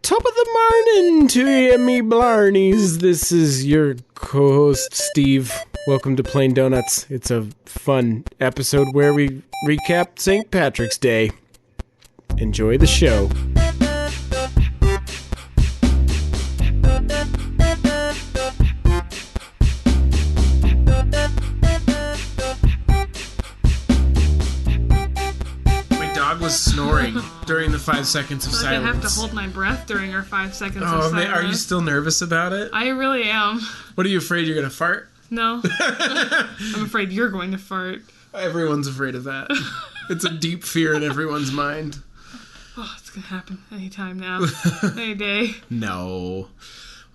Top of the morning to you, me blarneys. This is your co-host, Steve. Welcome to Plain Donuts. It's a fun episode where we recap St. Patrick's Day. Enjoy the show. Was snoring during the 5 seconds of silence. I have to hold my breath during our 5 seconds of silence. Man, are you still nervous about it? I really am. What, are you afraid you're going to fart? No. I'm afraid you're going to fart. Everyone's afraid of that. It's a deep fear in everyone's mind. Oh, it's going to happen anytime now. Any day. No.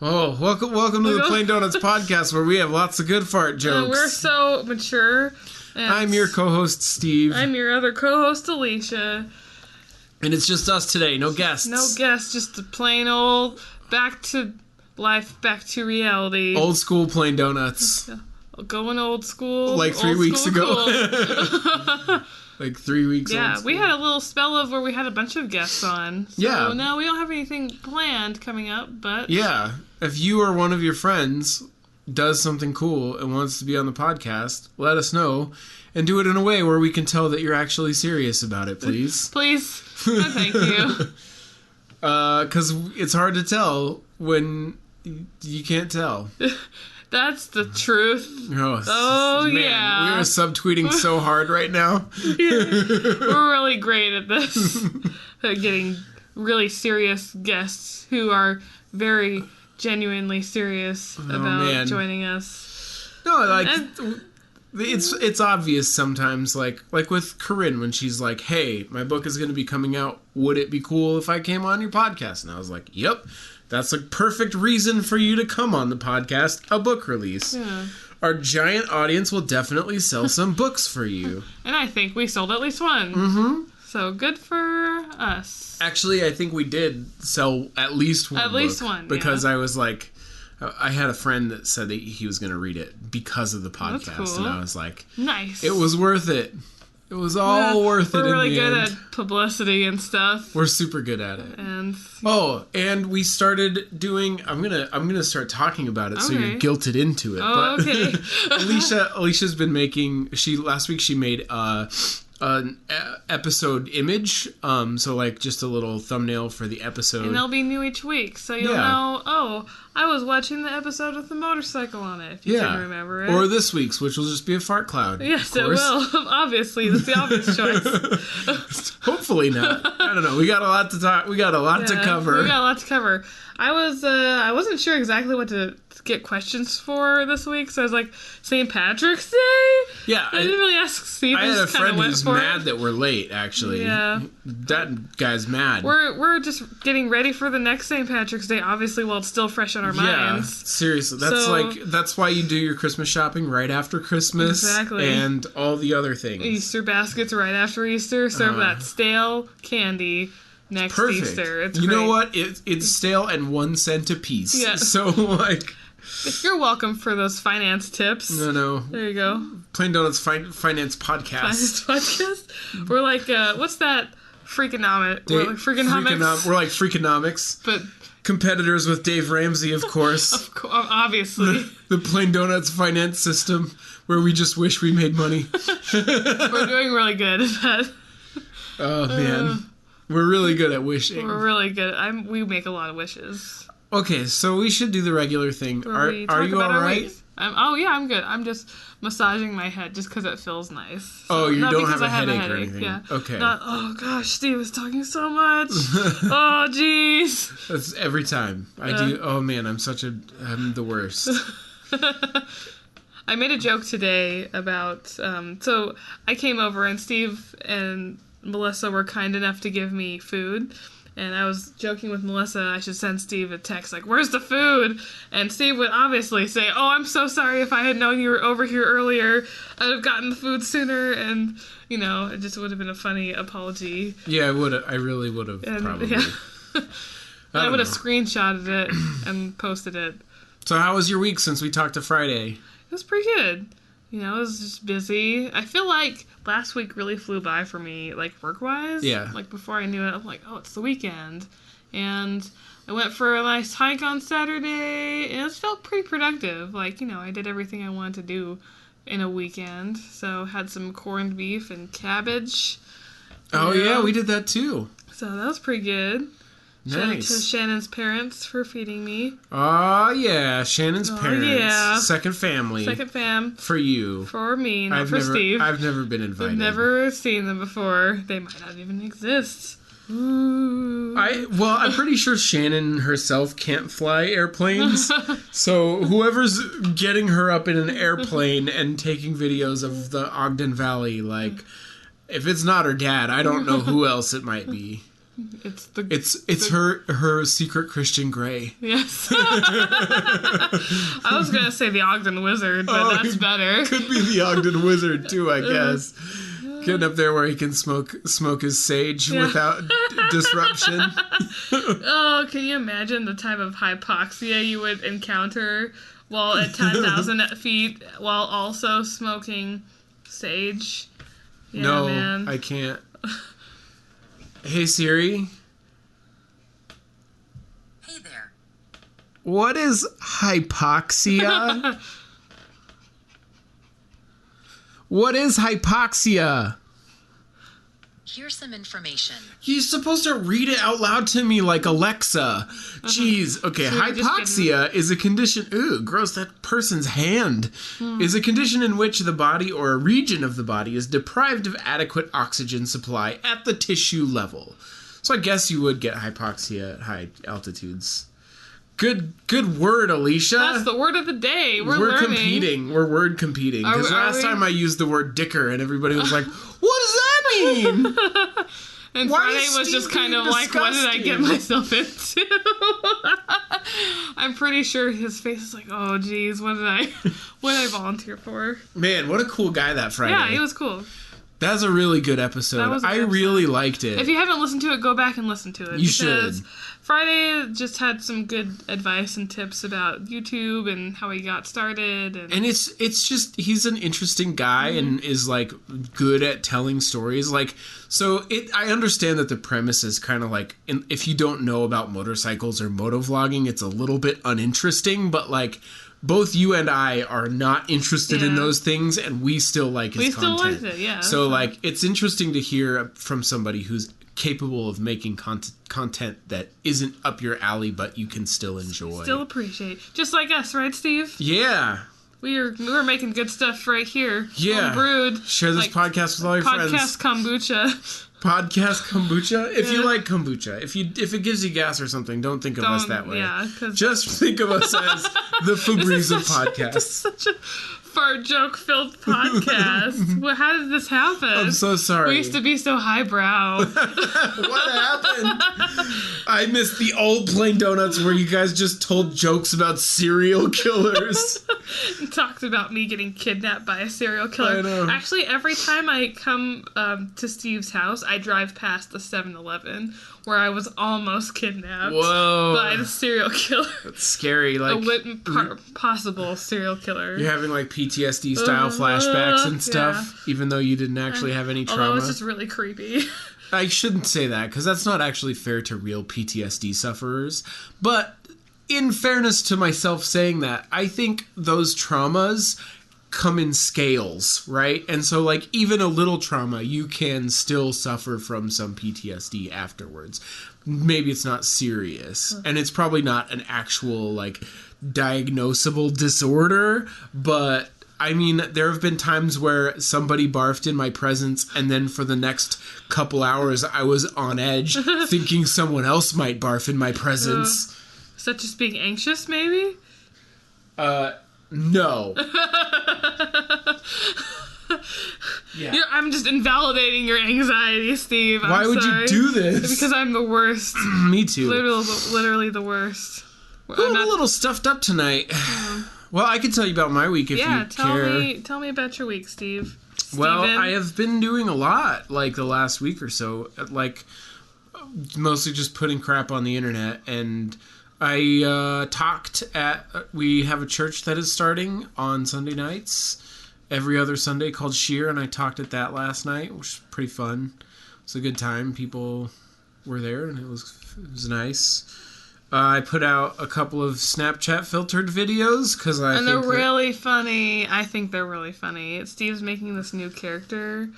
Oh, welcome to the Plain Donuts podcast where we have lots of good fart jokes. We're so mature. I'm your co-host, Steve. I'm your other co-host, Alicia. And it's just us today, no guests. No guests, just a plain old back to life, back to reality. Old school Plain Donuts. Going old school. Like 3 weeks ago. Cool. Like 3 weeks Yeah, old. We had a little spell of where we had a bunch of guests on. So yeah. No, we don't have anything planned coming up, but... Yeah, if you or one of your friends does something cool and wants to be on the podcast, let us know and do it in a way where we can tell that you're actually serious about it, please. Please. No, thank you. Because it's hard to tell when you can't tell. That's the truth. Oh man, yeah. We are subtweeting so hard right now. We're really great at this. At getting really serious guests who are very genuinely serious about joining us. No, it's obvious sometimes, like with Corinne when she's like, "Hey, my book is going to be coming out. Would it be cool if I came on your podcast?" And I was like, "Yep, that's a perfect reason for you to come on the podcast. A book release. Yeah. Our giant audience will definitely sell some books for you." And I think we sold at least one. Mm-hmm. So good for us. Actually, I think we did sell at least one. At least one, because I was like, I had a friend that said that he was going to read it because of the podcast, that's cool. and I was like, nice. It was worth it. It was all worth it. We're really good at publicity and stuff. We're super good at it. And we started doing. I'm gonna start talking about it, so you're guilted into it. Oh, but okay. Alicia's been making. Last week she made an episode image, so like just a little thumbnail for the episode, and they'll be new each week, so you'll know, oh, I was watching the episode with the motorcycle on it, if you can remember it. Or this week's, which will just be a fart cloud. Yes, it will. Obviously, that's the obvious choice. Hopefully not. I don't know. We got a lot to talk. We got a lot to cover. We got a lot to cover. I wasn't sure exactly what to get questions for this week, so I was like, St. Patrick's Day? Yeah. I didn't really ask Steve. I had a friend who's mad that we're late, actually. Yeah. That guy's mad. We're just getting ready for the next St. Patrick's Day, obviously, while it's still fresh on our minds. Seriously. That's why you do your Christmas shopping right after Christmas. Exactly. And all the other things. Easter baskets right after Easter. Serve that stale candy next Easter. It's you great. know what? It's stale and 1 cent a piece. Yeah. So, like... You're welcome for those finance tips. No. There you go. Plain Donuts Finance Podcast. Finance Podcast? We're like, what's that? Freakonomics. We're like Freakonomics. We're like Freakonomics. But... competitors with Dave Ramsey, of course. Obviously. The Plain Donuts finance system, where we just wish we made money. We're doing really good at that. Oh, man. We're really good at wishing. We're really good. We make a lot of wishes. Okay, so we should do the regular thing. Are you all right? I'm good. I'm just massaging my head just because it feels nice. So, you don't have a headache or anything? Yeah. Okay. Oh, gosh, Steve is talking so much. Oh, jeez. That's every time. I do. Oh, man, I'm the worst. I made a joke today about, so I came over and Steve and Melissa were kind enough to give me food. And I was joking with Melissa, I should send Steve a text like, "Where's the food?" And Steve would obviously say, "Oh, I'm so sorry. If I had known you were over here earlier, I'd have gotten the food sooner." And, it just would have been a funny apology. Yeah, I would have. I really would have, probably. Yeah. I would have screenshotted it and posted it. So how was your week since we talked to Friday? It was pretty good. You know, it was just busy. I feel like last week really flew by for me, like, work-wise. Yeah. Like, before I knew it, I'm like, oh, it's the weekend. And I went for a nice hike on Saturday, and it felt pretty productive. Like, you know, I did everything I wanted to do in a weekend. So, had some corned beef and cabbage. Oh, yeah, we did that too. So, that was pretty good. Nice. Shout out to Shannon's parents for feeding me. Oh, yeah. Shannon's parents. Yeah. Second family. Second fam. For you. For me, not for Steve. I've never been invited. I've never seen them before. They might not even exist. Ooh. I'm pretty sure Shannon herself can't fly airplanes. So whoever's getting her up in an airplane and taking videos of the Ogden Valley, like, if it's not her dad, I don't know who else it might be. It's her secret Christian Grey. Yes. I was gonna say the Ogden Wizard, but that's better. Could be the Ogden Wizard too, I guess. Getting up there where he can smoke his sage without disruption. Oh, can you imagine the type of hypoxia you would encounter while at 10,000 feet while also smoking sage? Yeah, no, man. I can't. Hey Siri. Hey there. What is hypoxia? What is hypoxia? Here's some information. You're supposed to read it out loud to me like Alexa. Jeez. Okay, So hypoxia is a condition... Ooh, gross, that person's hand. Is a condition in which the body or a region of the body is deprived of adequate oxygen supply at the tissue level. So I guess you would get hypoxia at high altitudes. Good word, Alicia. That's the word of the day. We're learning. Competing. We're word competing. Because last time I used the word dicker and everybody was like, what does that mean? And Friday was just kind of like, what did I get myself into? I'm pretty sure his face is like, oh geez, what did I volunteer for? Man, what a cool guy that Friday. Yeah, he was cool. That's a really good episode. I really liked it. If you haven't listened to it, go back and listen to it. You should. Friday just had some good advice and tips about YouTube and how he got started. And it's just, he's an interesting guy and is, like, good at telling stories. Like, so I understand that the premise is kind of like, if you don't know about motorcycles or motovlogging, it's a little bit uninteresting, but, like, both you and I are not interested in those things, and we still like his content. We still like it, yeah. So, like, it's interesting to hear from somebody who's capable of making content that isn't up your alley, but you can still enjoy. Still appreciate. Just like us, right, Steve? Yeah. We're making good stuff right here. Yeah. Brewed. Share this podcast with all your friends. Podcast kombucha. Podcast kombucha? If you like kombucha, if it gives you gas or something, don't think of us that way. Yeah, just think of us as the Febreze of podcasts. This is such a fart joke filled podcast. Well, how did this happen? I'm so sorry. We used to be so highbrow. What happened? I missed the old Plain Donuts where you guys just told jokes about serial killers. And talked about me getting kidnapped by a serial killer. I know. Actually, every time I come to Steve's house, I drive past the 7-Eleven where I was almost kidnapped by the serial killer. That's scary. Like possible serial killer. You're having like PTSD style flashbacks and stuff, even though you didn't actually have any trauma. Although it's just really creepy. I shouldn't say that because that's not actually fair to real PTSD sufferers. But in fairness to myself saying that, I think those traumas come in scales, right? And so, like, even a little trauma, you can still suffer from some PTSD afterwards. Maybe it's not serious, and it's probably not an actual, like, diagnosable disorder, but I mean, there have been times where somebody barfed in my presence, and then for the next couple hours, I was on edge, thinking someone else might barf in my presence. Such as being anxious, maybe? No. Yeah. I'm just invalidating your anxiety, Steve. Why would you do this? Because I'm the worst. Me too. Literally the worst. I'm a little stuffed up tonight. Well, I can tell you about my week if you care. Tell me about your week, Steve. Well, I have been doing a lot, like, the last week or so. Like, mostly just putting crap on the internet. And I talked at... We have a church that is starting on Sunday nights. every other Sunday called Sheer, and I talked at that last night, which was pretty fun. It was a good time. People were there, and it was nice. I put out a couple of Snapchat filtered videos because I think they're really funny. I think they're really funny. Steve's making this new character,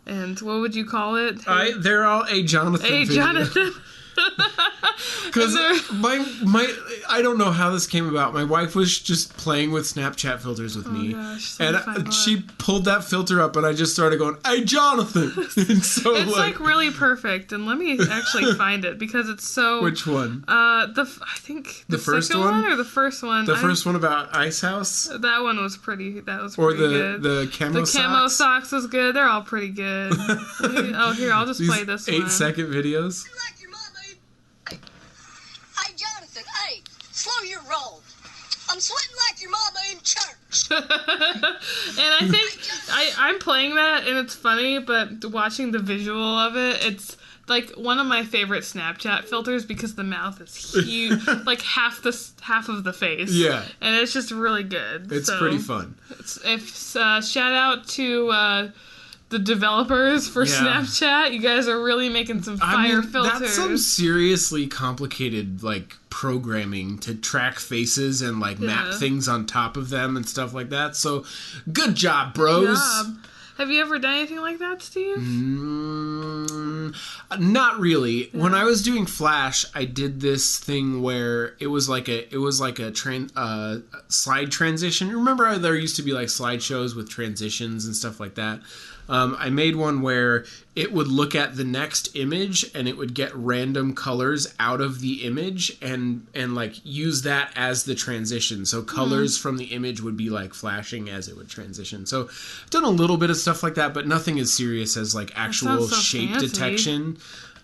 and what would you call it? They're all a Jonathan. Jonathan. Because I don't know how this came about. My wife was just playing with Snapchat filters with me, and she pulled that filter up, and I just started going, "Hey, Jonathan!" And so it's like really perfect. And let me actually find it because it's so. Which one? I think the first second one or the first one. The first one about Ice House. That one was pretty. That was or pretty good. The camo socks. The camo socks was good. They're all pretty good. Oh, here I'll just play this 8-second videos. Hey, Jonathan, hey, slow your roll. I'm sweating like your mama in church. And I think I'm playing that, and it's funny, but watching the visual of it, it's like one of my favorite Snapchat filters because the mouth is huge, like half of the face. Yeah, and it's just really good. It's pretty fun. Shout out to the developers for Snapchat. You guys are really making some fire filters. That's some seriously complicated like programming to track faces and like map things on top of them and stuff like that. So good job, bros. Good job. Have you ever done anything like that, Steve? Not really. When I was doing Flash, I did this thing where it was like a slide transition. Remember how there used to be like slideshows with transitions and stuff like that? I made one where it would look at the next image and it would get random colors out of the image and like use that as the transition. So colors from the image would be like flashing as it would transition. So I've done a little bit of stuff like that, but nothing as serious as like actual shape detection.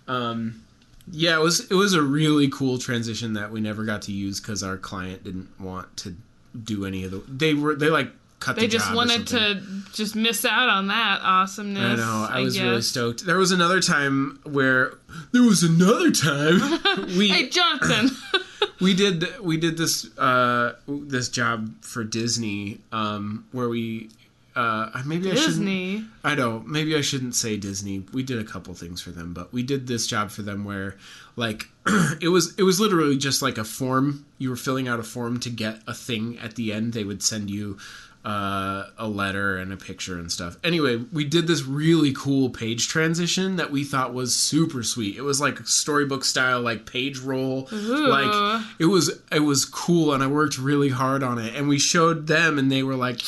Yeah, it was a really cool transition that we never got to use because our client didn't want to do any of the. They like cut the job. They just wanted to just miss out on that awesomeness. I know. I was really stoked. There was another time where hey, Jonathan. we did this job for Disney where we. Maybe Disney. I know. Maybe I shouldn't say Disney. We did a couple things for them, but we did this job for them where, like, it was literally just like a form. You were filling out a form to get a thing at the end. They would send you a letter and a picture and stuff. Anyway, we did this really cool page transition that we thought was super sweet. It was like storybook style, like page roll. Ooh. Like it was cool, and I worked really hard on it. And we showed them, and they were like,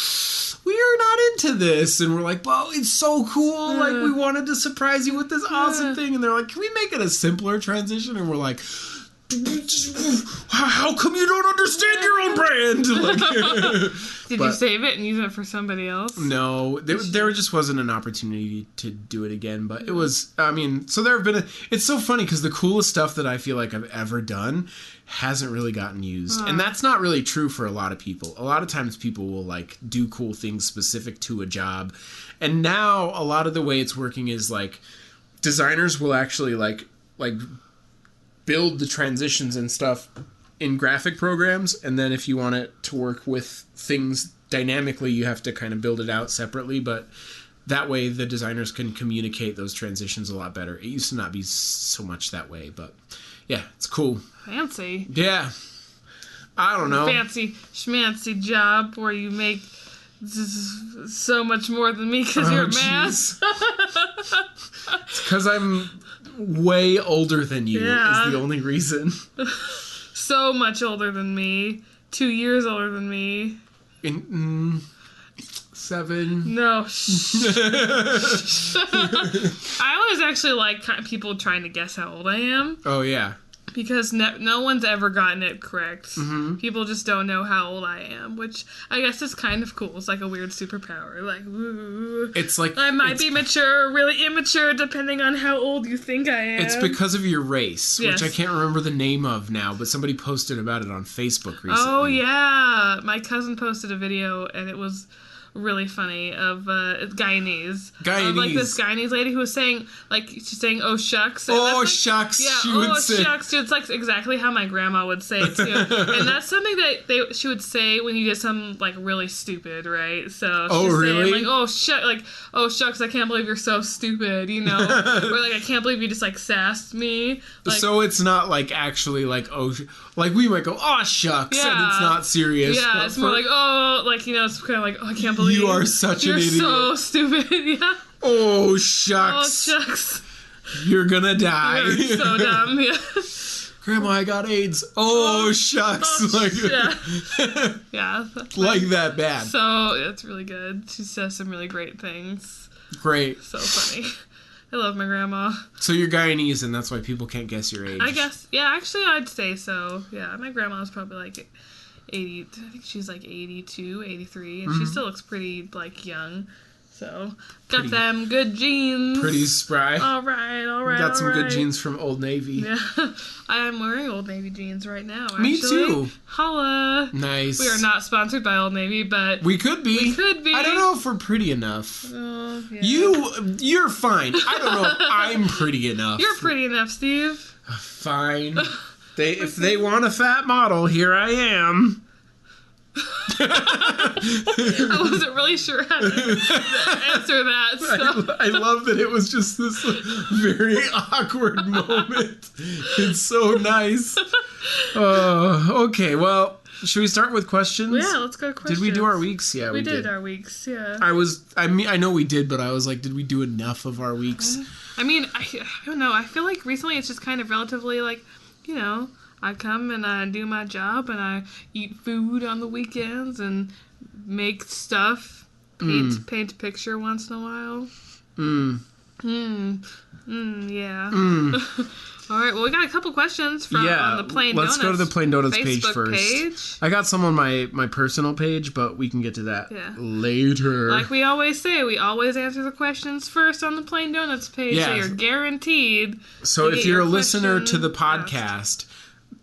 "We're not into this," and we're like, "Well, it's so cool! Like we wanted to surprise you with this awesome thing." And they're like, "Can we make it a simpler transition?" And we're like, "How come you don't understand your own brand?" Like, Did you save it and use it for somebody else? No, there just wasn't an opportunity to do it again. But it was, I mean, so there have been. It's so funny because the coolest stuff that I feel like I've ever done hasn't really gotten used, and that's not really true for a lot of people. A lot of times, people will like do cool things specific to a job, and now a lot of the way it's working is like designers will actually like build the transitions and stuff in graphic programs, and then if you want it to work with things dynamically, you have to kind of build it out separately, but that way the designers can communicate those transitions a lot better. It used to not be so much that way, but yeah, it's cool. Fancy. Yeah. I don't know. Fancy schmancy job where you make so much more than me because you're a man. It's because I'm way older than you is the only reason. So much older than me. 2 years older than me. 7. No. I always actually like people trying to guess how old I am. Oh, yeah. Because no one's ever gotten it correct. Mm-hmm. People just don't know how old I am, which I guess is kind of cool. It's like a weird superpower. Like, woo. It's like I might be mature or really immature depending on how old you think I am. It's because of your race, yes. which I can't remember the name of now, but somebody posted about it on Facebook recently. Oh, yeah. My cousin posted a video, and it was really funny of Guyanese. Guyanese. Of, like, this Guyanese lady who was saying, like, she's saying, oh, shucks. And Oh, that's, like, shucks, yeah, she would say. Oh, shucks. It's, like, exactly how my grandma would say it, too. And that's something that she would say when you did something, like, really stupid, right? So she's really? saying, like, oh, shucks, I can't believe you're so stupid, you know? Or, like, I can't believe you just, like, sassed me. Like, so it's not, like, actually, like, like, we might go, oh, shucks, and it's not serious. Yeah, it's more like, oh, like, you know, it's kind of like, oh, I can't believe you are such an idiot. You're so stupid, yeah. Oh, Oh, shucks. shucks. You're gonna die. You're so dumb, yeah. Grandma, I got AIDS. Oh, shucks. Oh, like, yeah. Yeah. like that bad. So, it's really good. She says some really great things. Great. So funny. I love my grandma. So you're Guyanese, and that's why people can't guess your age. I guess, yeah, actually, I'd say so. Yeah, my grandma's probably like 80, I think she's like 82, 83, and she still looks pretty, like, young. So, got them good genes. Pretty spry. All right. Got some good jeans from Old Navy. Yeah, I am wearing Old Navy jeans right now, actually. Me too. Holla. Nice. We are not sponsored by Old Navy, but... We could be. We could be. I don't know if we're pretty enough. Oh, yeah. You're fine. I don't know if I'm pretty enough. You're pretty enough, Steve. Fine. If they want a fat model, here I am. I wasn't really sure how to answer that. So. I love that it was just this very awkward moment. It's so nice. Okay, well, should we start with questions? Yeah, let's go to questions. Did we do our weeks? Yeah, we did our weeks, yeah. I know we did, but I was like, did we do enough of our weeks? I mean, I don't know. I feel like recently it's just kind of relatively, like, you know, I come and I do my job and I eat food on the weekends and make stuff, paint a picture once in a while. Yeah. All right, well, we got a couple questions from on the Plain Donuts. Let's go to the Plain Donuts page Facebook first. Page. I got some on my personal page, but we can get to that later. Like we always say, we always answer the questions first on the Plain Donuts page, so you're guaranteed. So if you're a listener to the podcast,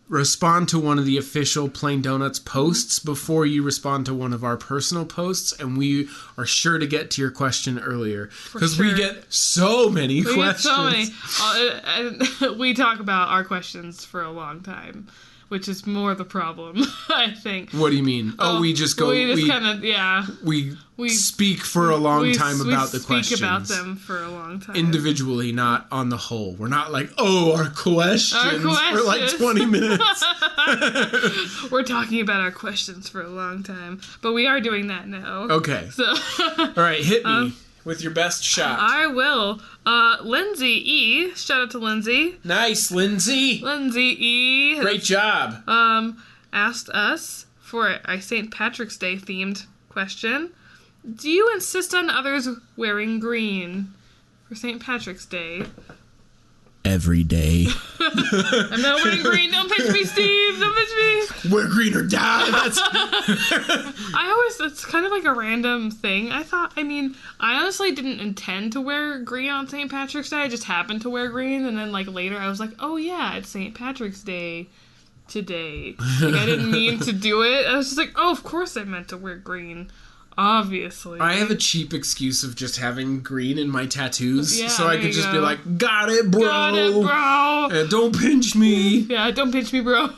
respond to one of the official Plain Donuts posts before you respond to one of our personal posts, and we are sure to get to your question earlier because we get so many questions. We talk about our questions for a long time, which is more the problem, I think. What do you mean? We just go. We just kind of We speak for a long time about the questions. We speak about them for a long time. Individually, not on the whole. We're not like, our questions for like 20 minutes. We're talking about our questions for a long time. But we are doing that now. Okay. So, all right, hit me with your best shot. I will. Lindsay E. Shout out to Lindsay. Nice, Lindsay. Lindsay E. Great job. Asked us for a St. Patrick's Day themed question. Do you insist on others wearing green for St. Patrick's Day? Every day. I'm not wearing green. Don't pinch me, Steve. Don't pinch me. Wear green or die. It's kind of like a random thing. I honestly didn't intend to wear green on St. Patrick's Day. I just happened to wear green. And then, like, later I was like, oh, yeah, it's St. Patrick's Day today. Like, I didn't mean to do it. I was just like, oh, of course I meant to wear green. Obviously. I have a cheap excuse of just having green in my tattoos, so I could just be like, got it, bro. Got it, bro. Don't pinch me. Yeah, don't pinch me, bro.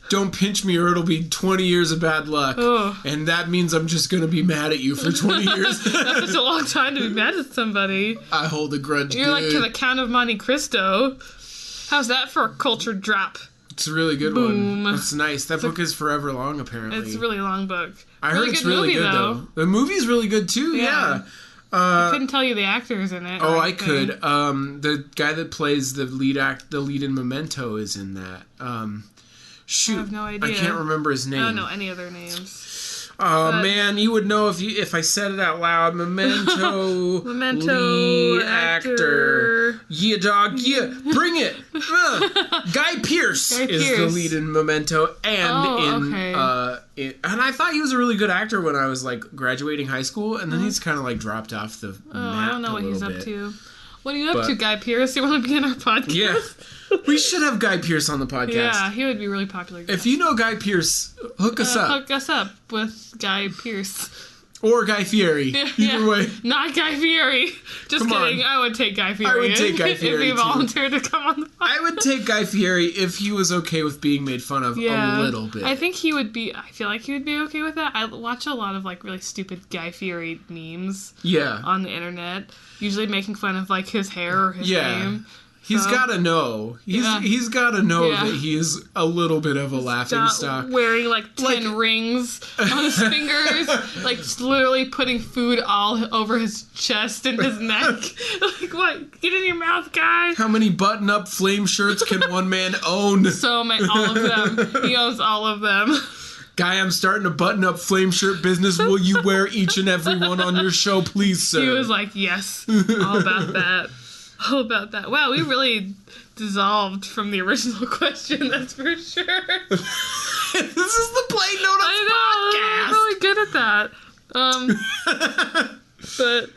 Don't pinch me or it'll be 20 years of bad luck. Ugh. And that means I'm just going to be mad at you for 20 years. That's such a long time to be mad at somebody. I hold a grudge. You're like to the Count of Monte Cristo. How's that for a cultured drop? It's a really good one. It's nice. That book is forever long, apparently. It's a really long book. I heard it's really good, though. The movie's really good, too, yeah. I couldn't tell you the actors in it. Oh, I could. The guy that plays the lead in Memento is in that. Shoot. I have no idea. I can't remember his name. I don't know any other names. Oh, man, you would know if I said it out loud. Memento lead actor. Yeah, dog, yeah. Bring it. Guy Pearce is the lead in Memento and and I thought he was a really good actor when I was like graduating high school, and then he's kind of like dropped off the map. I don't know what he's up to. What are you up to, Guy Pearce? You want to be in our podcast? Yeah. We should have Guy Pearce on the podcast. Yeah, he would be really popular. If you know Guy Pearce, hook us up. Hook us up with Guy Pearce. Or Guy Fieri. Either way. Not Guy Fieri. Just Come kidding. on. I would take Guy Fieri. I would take Guy Fieri, if he too. volunteered to come on the podcast. I would take Guy Fieri if he was okay with being made fun of a little bit. I think he would be. I feel like he would be okay with that. I watch a lot of like really stupid Guy Fieri memes. Yeah. On the internet, usually making fun of like his hair or his name. He's got to know. He's got to know that he is a little bit of a laughing stock. Wearing like 10 rings on his fingers, like literally putting food all over his chest and his neck. Like, what? Get in your mouth, guy. How many button-up flame shirts can one man own? So many, all of them. He owns all of them. Guy, I'm starting a button-up flame shirt business. Will you wear each and every one on your show, please, sir? He was like, yes, all about that. All about that. Wow, we really dissolved from the original question, that's for sure. This is the Plain Donuts podcast. I'm really good at that. But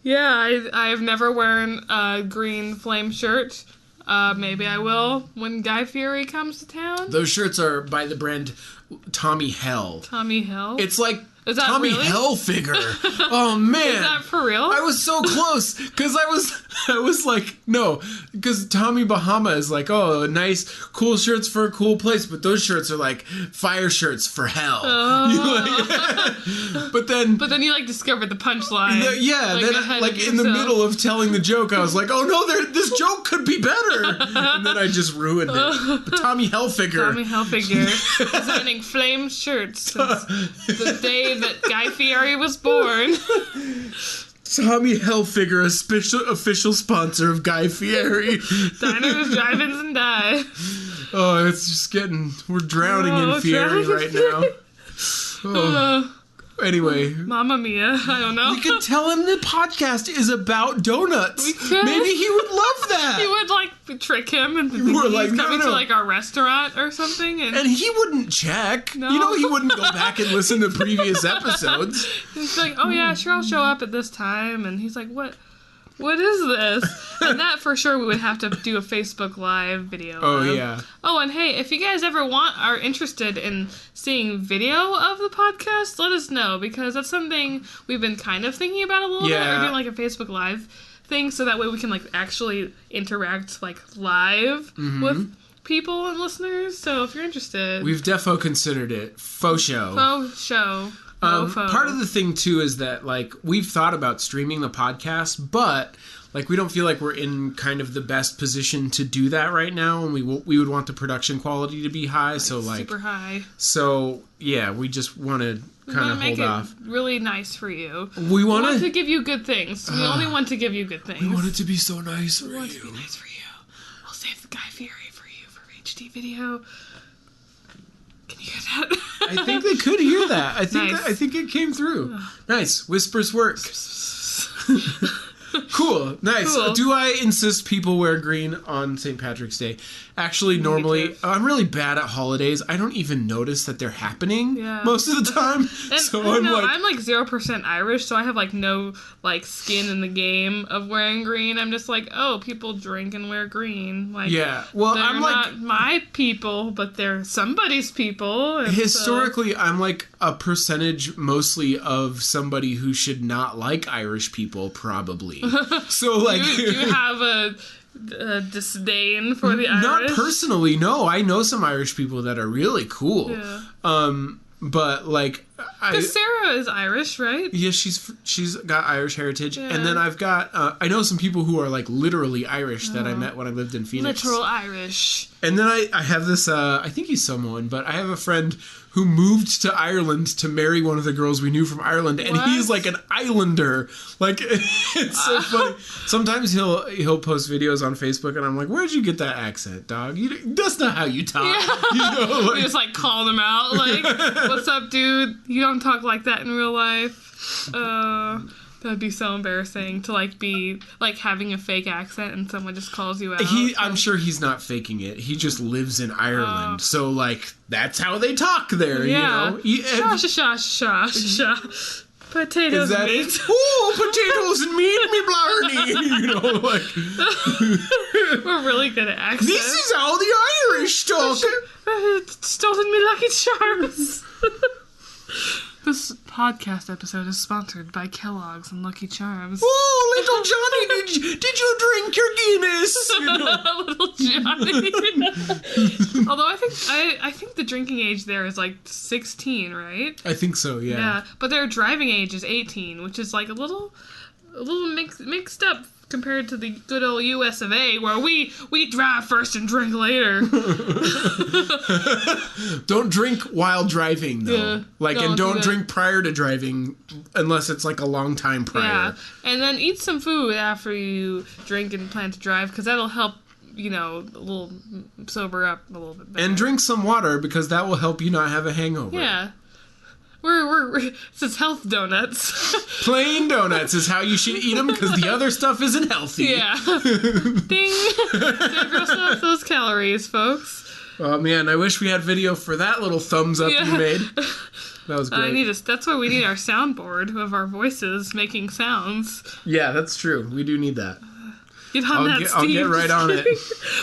yeah, I've never worn a green flame shirt. Maybe I will when Guy Fieri comes to town. Those shirts are by the brand Tommy Hell. Tommy Hell? It's like Is that Tommy really? Hilfiger. Oh man, Is that for real? I was so close because I was like, no, because Tommy Bahama is like, oh, nice, cool shirts for a cool place, but those shirts are like fire shirts for hell. Oh. But then you like discovered the punchline. Then in the middle of telling the joke, I was like, oh no, this joke could be better, and then I just ruined it. But Tommy Hilfiger. Tommy Hilfiger is owning flame shirts since the day that Guy Fieri was born. Tommy Hilfiger, official sponsor of Guy Fieri. Diners, drive-ins, and die. Oh, it's just we're drowning in Fieri right now. Oh. Anyway. Mamma mia, I don't know. We could tell him the podcast is about donuts. We could. Maybe he would love that. You would, like, trick him and think We're he's like, coming no. to, like, our restaurant or something. And he wouldn't check. No. You know, he wouldn't go back and listen to previous episodes. He's like, oh yeah, sure, I'll show up at this time. And he's like, what is this? And that for sure we would have to do a Facebook Live video. Yeah. Oh, and hey, if you guys ever are interested in seeing video of the podcast, let us know, because that's something we've been kind of thinking about a little bit. We're doing like a Facebook Live thing, so that way we can like actually interact like live with people and listeners. So if you're interested, we've defo considered it. Faux show. Faux show. Part of the thing too is that like we've thought about streaming the podcast, but like we don't feel like we're in kind of the best position to do that right now, and we would want the production quality to be high, so like super high. So yeah, we just want to kind of hold off. Really nice for you. We want to give you good things. We only want to give you good things. We want it to be so nice for you. We want it to be nice for you. We'll save the Guy Fieri for you for HD video. Can you hear that? I think they could hear that. I think it came through. Nice. Whispers work. Cool. Nice. Cool. Do I insist people wear green on St. Patrick's Day? Actually, normally, I'm really bad at holidays. I don't even notice that they're happening most of the time. I'm like 0% Irish, so I have like no like skin in the game of wearing green. I'm just like, oh, people drink and wear green. Like, well, they're I'm not my people, but they're somebody's people. And historically, I'm like a percentage mostly of somebody who should not like Irish people, probably. So like, do you have a disdain for the Irish? Not personally, no. I know some Irish people that are really cool. Yeah. But like, because Sarah is Irish, right? Yeah, she's got Irish heritage, and then I've got I know some people who are like literally Irish that I met when I lived in Phoenix. Literal Irish. And then I have this. I think he's Samoan, but I have a friend who moved to Ireland to marry one of the girls we knew from Ireland, and he's like an Islander. Like, it's so funny. Sometimes he'll post videos on Facebook, and I'm like, "Where'd you get that accent, dog? That's not how you talk." Yeah. You know, like, you just like call them out, like, "What's up, dude? You don't talk like that in real life." That'd be so embarrassing to like be like having a fake accent and someone just calls you out. I'm sure he's not faking it. He just lives in Ireland, so like that's how they talk there. Yeah. You know. Sha. Potatoes and meat. Potatoes and meat, me blarney. You know, like we're really good at accents. This is how the Irish talk. Stolen me Lucky Charms. This podcast episode is sponsored by Kellogg's and Lucky Charms. Oh, little Johnny, did you drink your Guinness? You know? Little Johnny. Although I think the drinking age there is like 16, right? I think so, yeah. Yeah, but their driving age is 18, which is like a little mixed up compared to the good old US of A, where we drive first and drink later. Don't drink while driving, though. Yeah, Don't drink prior to driving, unless it's like a long time prior. Yeah, and then eat some food after you drink and plan to drive, because that'll help, a little sober up a little bit better. And drink some water, because that will help you not have a hangover. Yeah. This is health donuts. Plain donuts is how you should eat them, because the other stuff isn't healthy. Yeah. Ding. Save yourself those calories, folks. Oh, man, I wish we had video for that little thumbs up you made. That was great. That's why we need our soundboard of our voices making sounds. Yeah, that's true. We do need that. Get on that, Steve. I'll get right on it.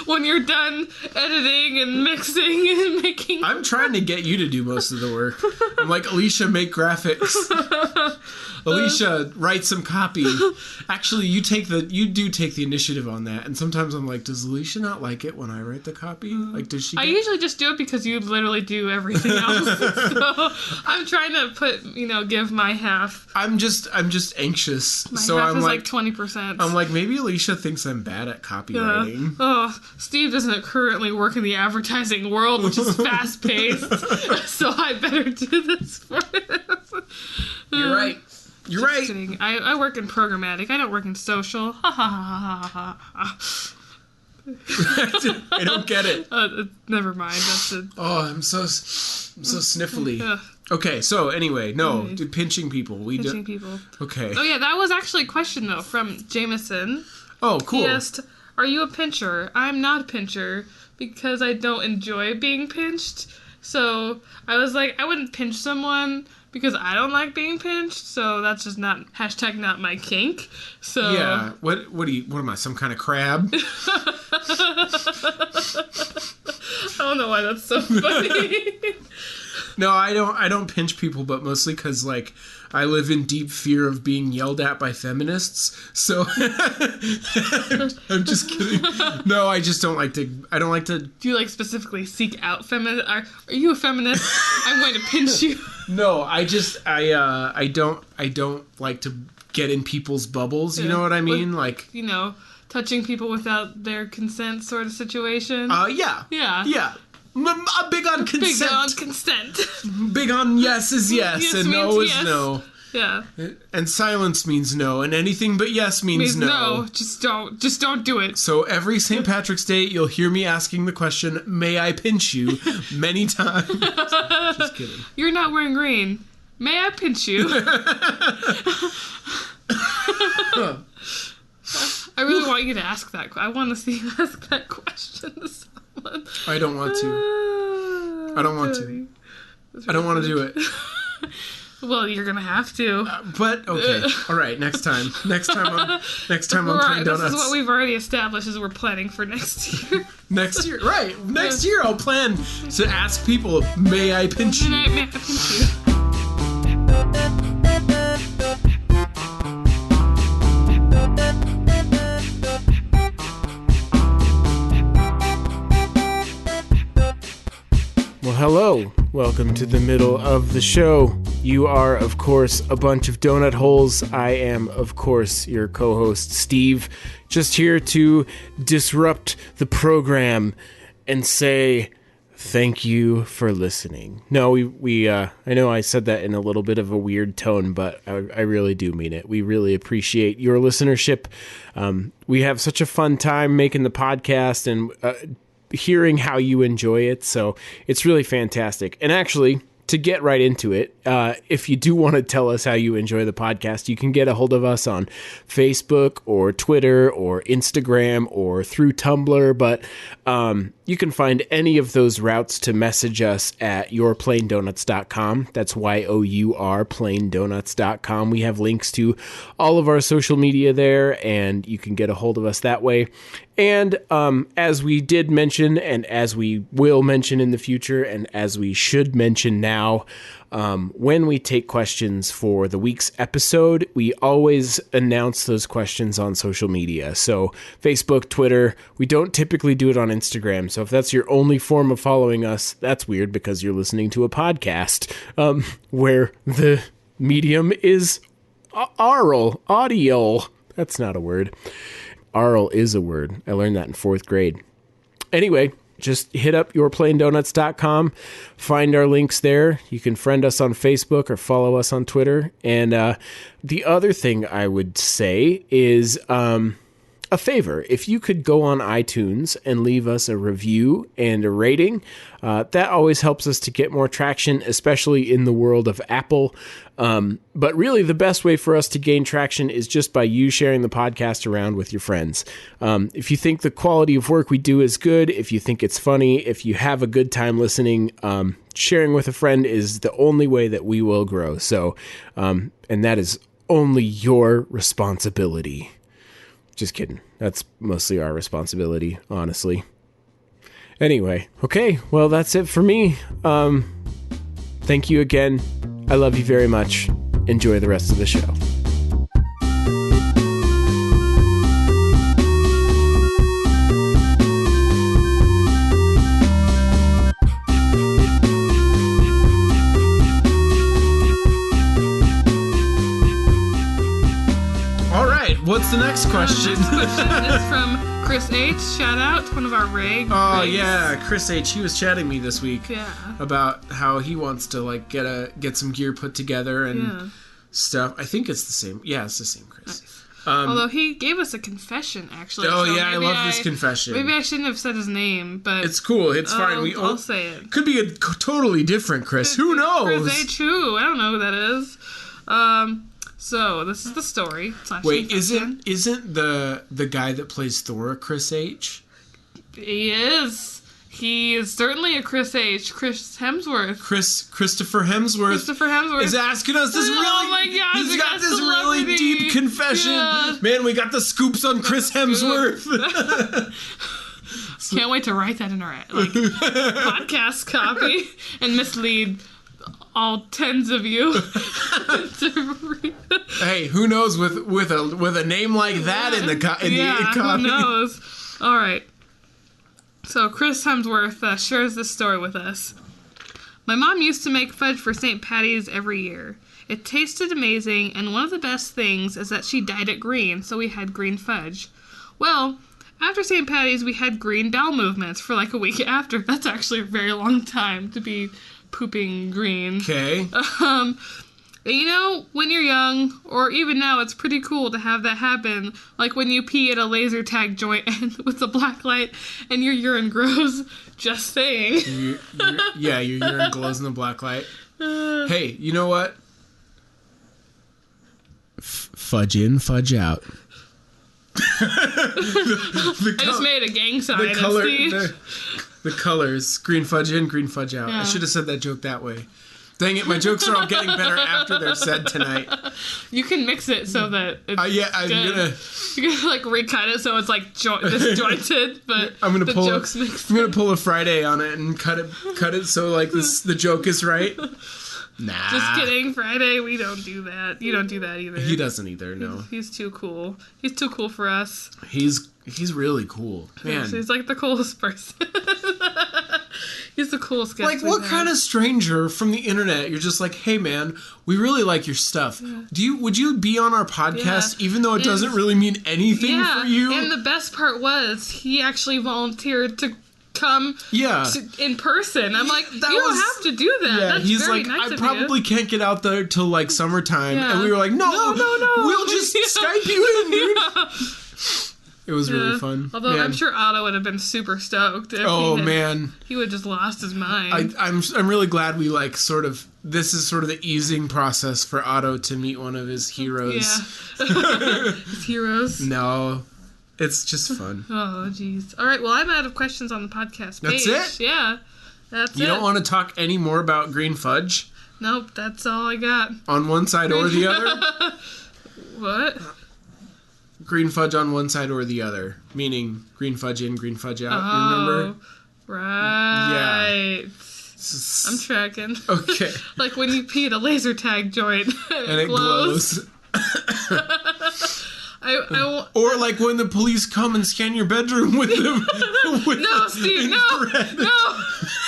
When you're done editing and mixing and making... I'm trying to get you to do most of the work. I'm like, Alicia, make graphics. Alicia, write some copy. Actually, you do take the initiative on that. And sometimes I'm like, does Alicia not like it when I write the copy? Like, does she? I usually just do it because you literally do everything else. So I'm trying to give my half. I'm just anxious. My so half I'm is like 20%. I'm like, maybe Alicia thinks I'm bad at copywriting. Steve doesn't currently work in the advertising world, which is fast paced. So I better do this for him. You're right. You're right. Kidding. I work in programmatic. I don't work in social. Ha ha ha ha ha ha. I don't get it. Never mind. That's it. Oh, I'm so sniffly. Okay, so anyway, pinching people. Pinching people. Okay. Oh yeah, that was actually a question though from Jameson. Oh, cool. He asked, "Are you a pincher?" I'm not a pincher because I don't enjoy being pinched. So I was like, I wouldn't pinch someone because I don't like being pinched. So that's just not my kink. So yeah. What am I? Some kind of crab? I don't know why that's so funny. No, I don't pinch people, but mostly because like I live in deep fear of being yelled at by feminists. So I'm just kidding. No, I just don't like to. I don't like to. Do you like specifically seek out feminist? Are you a feminist? I'm going to pinch you. No, I don't like to get in people's bubbles. You know what I mean? Like touching people without their consent, sort of situation. Yeah. Yeah. Big on consent. Big on consent. Big on yes is yes and no is yes. no. Yeah. And silence means no, and anything but yes means no. No, just don't do it. So every St. Patrick's Day, you'll hear me asking the question, "May I pinch you?" many times. Just kidding. You're not wearing green. May I pinch you? I really want you to ask that. I want to see you ask that question to someone. I don't want to. I don't want to. I don't want to do it. Well, you're gonna have to. But okay, all right. Next time on Plain Donuts. This is what we've already established. Is we're planning for next year. Next year, right? Next year, I'll plan to ask people, "May I pinch you?" May I pinch you? Well, hello. Welcome to the middle of the show. You are, of course, a bunch of donut holes. I am, of course, your co-host, Steve. Just here to disrupt the program and say thank you for listening. No, I know I said that in a little bit of a weird tone, but I really do mean it. We really appreciate your listenership. We have such a fun time making the podcast and hearing how you enjoy it, so it's really fantastic. And actually, to get right into it, if you do want to tell us how you enjoy the podcast, you can get a hold of us on Facebook or Twitter or Instagram or through Tumblr, but you can find any of those routes to message us at yourplaindonuts.com. That's YOUR plaindonuts.com. We have links to all of our social media there, and you can get a hold of us that way. And as we did mention, and as we will mention in the future, and as we should mention now, when we take questions for the week's episode, we always announce those questions on social media. So Facebook, Twitter. We don't typically do it on Instagram. So if that's your only form of following us, that's weird because you're listening to a podcast where the medium is aural, audio. That's not a word. Aural is a word. I learned that in 4th grade. Anyway, just hit up yourplaindonuts.com, find our links there. You can friend us on Facebook or follow us on Twitter. And the other thing I would say is a favor. If you could go on iTunes and leave us a review and a rating, that always helps us to get more traction, especially in the world of Apple. But really, the best way for us to gain traction is just by you sharing the podcast around with your friends. If you think the quality of work we do is good, if you think it's funny, if you have a good time listening, sharing with a friend is the only way that we will grow. So, and that is only your responsibility. Just kidding. That's mostly our responsibility, honestly. Anyway, okay, well, that's it for me. Thank you again. I love you very much. Enjoy the rest of the show. All right, what's the next question? Next question is from Chris H. Shout out, one of our rags. Oh yeah, Chris H. He was chatting me this week about how he wants to like get some gear put together and stuff. I think it's the same. Yeah, it's the same, Chris. Nice. Although he gave us a confession, actually. Oh so yeah, I love this confession. Maybe I shouldn't have said his name, but it's cool. It's fine. I'll say it. Could be a totally different Chris. Who knows? Chris H. Who? I don't know who that is. So this is the story. Wait, isn't the guy that plays Thor a Chris H? He is. He is certainly a Chris H. Chris Hemsworth. Christopher Hemsworth is asking us this really. Oh my God! He's got this really deep confession. Yeah. Man, we got the scoops on Chris Hemsworth. Can't wait to write that in our podcast copy and mislead all tens of you. Hey, who knows with a name like that in the copy? Who knows? All right. So Chris Hemsworth shares this story with us. My mom used to make fudge for St. Patty's every year. It tasted amazing, and one of the best things is that she dyed it green, so we had green fudge. Well, after St. Patty's, we had green bowel movements for like a week after. That's actually a very long time to be pooping green. Okay. You know, when you're young, or even now, it's pretty cool to have that happen. Like when you pee at a laser tag joint and with a black light and your urine grows. Just saying. Your urine glows in the black light. Hey, you know what? Fudge in, fudge out. I just made a gang sign. The colors. Green fudge in, green fudge out. Yeah. I should have said that joke that way. Dang it, my jokes are all getting better after they're said tonight. You can mix it so that it's I'm gonna... You're gonna, like, recut it so it's, like, disjointed, but joke's mixed. I'm gonna pull a Friday on it and cut it so, like, the joke is right. Nah. Just kidding, Friday, we don't do that. You don't do that either. He doesn't either, no. He's too cool. He's too cool for us. He's really cool. Man. He's, like, the coolest person. He's the coolest guy. Like, what kind of stranger from the internet? You're just like, hey, man, we really like your stuff. Yeah. Would you be on our podcast even though it doesn't really mean anything for you? And the best part was he actually volunteered to come in person. I'm like, you don't have to do that. Yeah, that's he's very like, nice I probably can't get out there till like summertime. Yeah. And we were like, no. We'll just Skype you in, dude. Yeah. It was really fun. Although I'm sure Otto would have been super stoked. If he would have just lost his mind. I'm really glad we this is sort of the easing process for Otto to meet one of his heroes. Yeah. His heroes? No. It's just fun. Oh, jeez. All right, well, I'm out of questions on the podcast page. That's it? Yeah, that's it. You don't want to talk any more about green fudge? Nope, that's all I got. On one side or the other? What? Green fudge on one side or the other, meaning green fudge in, green fudge out. You remember? Right. Yeah. I'm tracking. Okay. Like when you pee at a laser tag joint and it glows. Or like when the police come and scan your bedroom with them. No, Steve, no.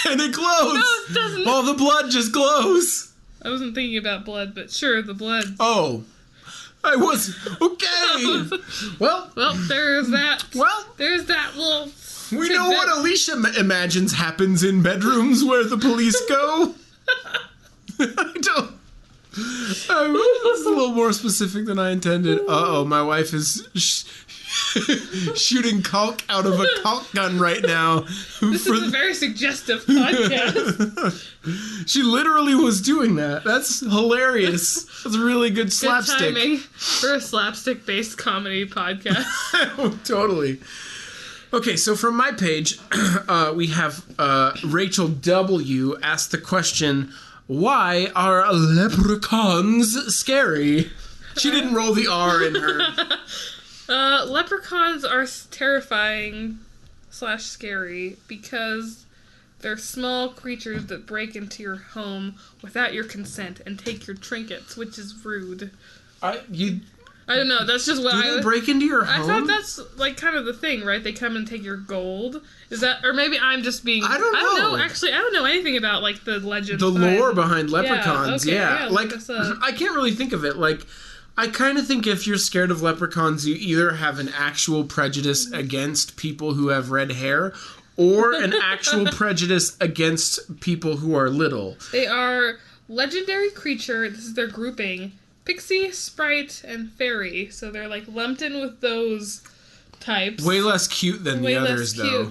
And it glows. No, it doesn't. All the blood just glows. I wasn't thinking about blood, but sure, the blood. Oh. I was. Okay. Well, there's that. Well, there's that little. We know what Alicia imagines happens in bedrooms where the police go. I don't. This is a little more specific than I intended. Uh-oh, my wife is shooting caulk out of a caulk gun right now. This is a very suggestive podcast. She literally was doing that. That's hilarious. That's really good slapstick. Good timing for a slapstick-based comedy podcast. Totally. Okay, so from my page, we have Rachel W. asked the question, why are leprechauns scary? She didn't roll the R in her. Leprechauns are terrifying / scary because they're small creatures that break into your home without your consent and take your trinkets, which is rude. I don't know. That's just what Do they break into your home? I thought that's like kind of the thing, right? They come and take your gold. Is that, or maybe I'm just being? I don't know. Actually, I don't know anything about like the legends. The lore behind leprechauns. Yeah. Like I can't really think of it. Like I kind of think if you're scared of leprechauns, you either have an actual prejudice against people who have red hair, or an actual prejudice against people who are little. They are legendary creature. This is their grouping. Pixie, Sprite, and Fairy. So they're like lumped in with those types. Way less cute than the others, though.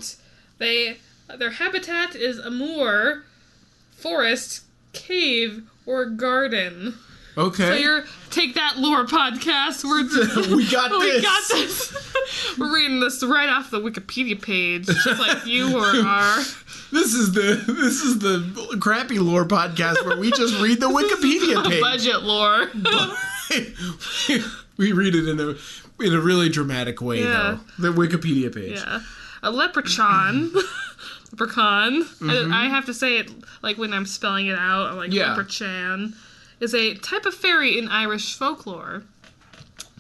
Their habitat is a moor, forest, cave, or garden. Okay. So take that lore podcast. We got this. We're reading this right off the Wikipedia page, just like you are. This is the crappy lore podcast where we just read the Wikipedia page. Budget lore. We read it in a really dramatic way, though. The Wikipedia page. Yeah. A leprechaun. Leprechaun. Mm-hmm. I have to say it like when I'm spelling it out. I'm like leprechaun. Is a type of fairy in Irish folklore.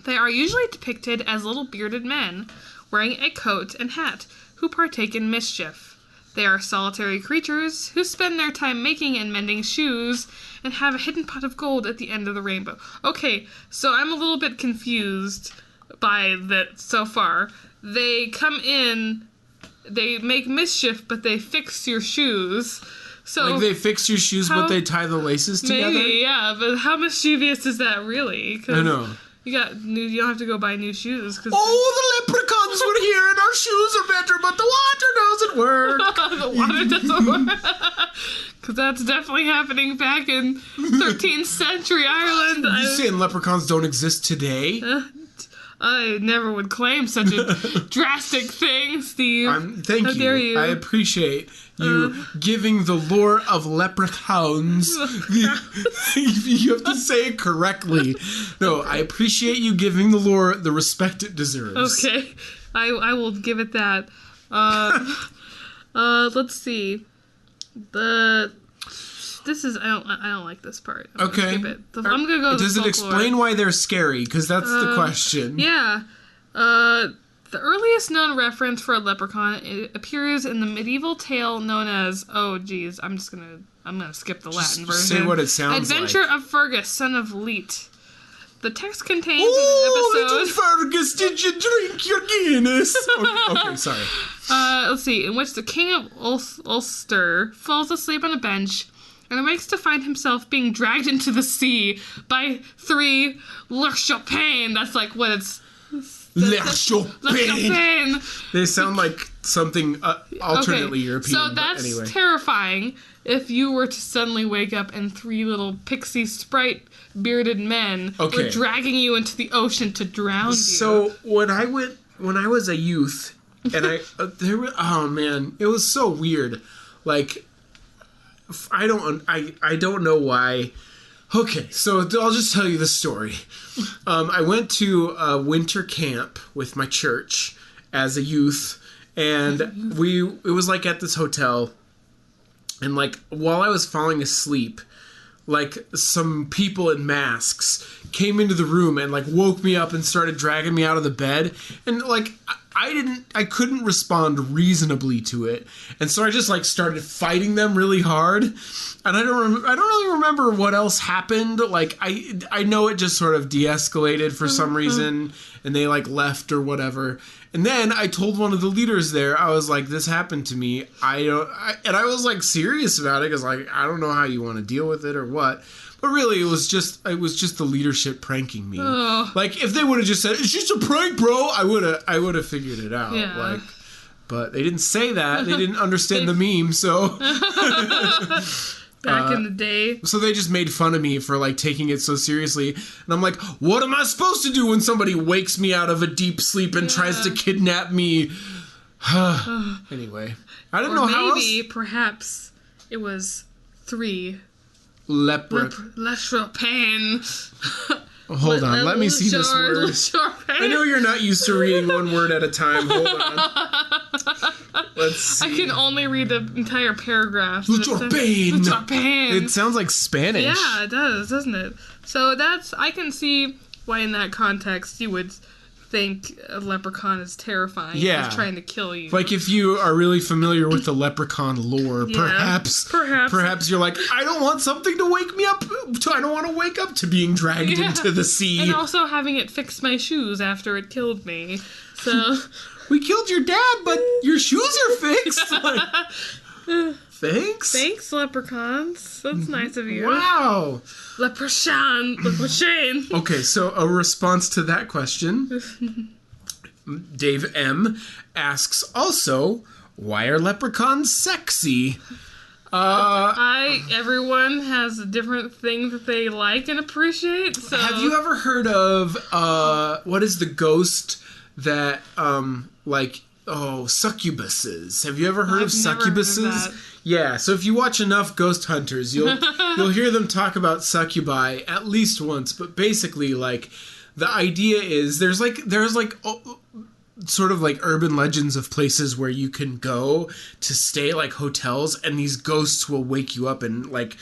They are usually depicted as little bearded men wearing a coat and hat who partake in mischief. They are solitary creatures who spend their time making and mending shoes and have a hidden pot of gold at the end of the rainbow. Okay, so I'm a little bit confused by that so far. They come in, they make mischief, but they fix your shoes. So like they fix your shoes, but they tie the laces together? Maybe, yeah, but how mischievous is that really? I know. You don't have to go buy new shoes. The leprechauns were here and our shoes are better, but the water doesn't work. The water doesn't work. Because that's definitely happening back in 13th century Ireland. You saying leprechauns don't exist today? I never would claim such a drastic thing, Steve. Thank How you. dare you. I appreciate you giving the lore of leprechauns. You have to say it correctly. No, I appreciate you giving the lore the respect it deserves. Okay, I will give it that. Let's see. This is I don't like this part. I'm okay. Gonna skip it. I'm gonna go. Does it explain why they're scary? Because that's the question. Yeah. The earliest known reference for a leprechaun appears in the medieval tale known as I'm gonna skip the Latin version. Say what it sounds Adventure like. of Fergus, son of Leet. The text contains an an episode. Little Fergus, did you drink your Guinness? Okay, sorry. Let's see. In which the King of Ulster falls asleep on a bench and awakes to find himself being dragged into the sea by 3 Le Chopin. That's like what it's. Le Chopin. They sound like something alternately European. So that's terrifying if you were to suddenly wake up and 3 little pixie sprite bearded men were dragging you into the ocean to drown you. So when I was a youth, and it was so weird. Like, I don't know why. Okay, so I'll just tell you the story. I went to a winter camp with my church as a youth, and it was like at this hotel. And, like, while I was falling asleep, like, some people in masks came into the room and, like, woke me up and started dragging me out of the bed. And, like, I couldn't respond reasonably to it. And so I just, like, started fighting them really hard. And I don't really remember what else happened. Like, I know it just sort of de-escalated for some reason, and they, like, left or whatever. And then I told one of the leaders there, I was like, this happened to me. And I was, like, serious about it, because, like, I don't know how you want to deal with it or what. But really, it was just the leadership pranking me. Oh. Like, if they would have just said, it's just a prank, bro, I would have figured it out. Yeah. Like, but they didn't say that. They didn't understand the meme, so... Back in the day. So they just made fun of me for, like, taking it so seriously. And I'm like, what am I supposed to do when somebody wakes me out of a deep sleep and tries to kidnap me? Anyway. I don't know how else... Maybe, perhaps, it was 3... Leprechaun. Hold on, let me see this word. I know you're not used to reading one word at a time. Hold on. Let's see. I can only read the entire paragraph. Leprechaun. Leprechaun. It sounds like Spanish. Yeah, it does, doesn't it? So I can see why in that context you would think a leprechaun is terrifying. Yeah. He's trying to kill you. Like, if you are really familiar with the leprechaun lore, perhaps you're like, I don't want something to wake me up. I don't want to wake up to being dragged into the sea. And also having it fix my shoes after it killed me. So we killed your dad, but your shoes are fixed. Like, thanks, leprechauns. That's nice of you. Wow. Leprechaun. Okay, so a response to that question, Dave M. asks also, why are leprechauns sexy? Everyone has a different thing that they like and appreciate. So have you ever heard of what is the ghost that succubuses? Have you ever heard of succubuses? Never heard of that. Yeah, so if you watch enough Ghost Hunters, you'll hear them talk about succubi at least once. But basically, like, the idea is there's sort of like urban legends of places where you can go to stay, like hotels, and these ghosts will wake you up and, like,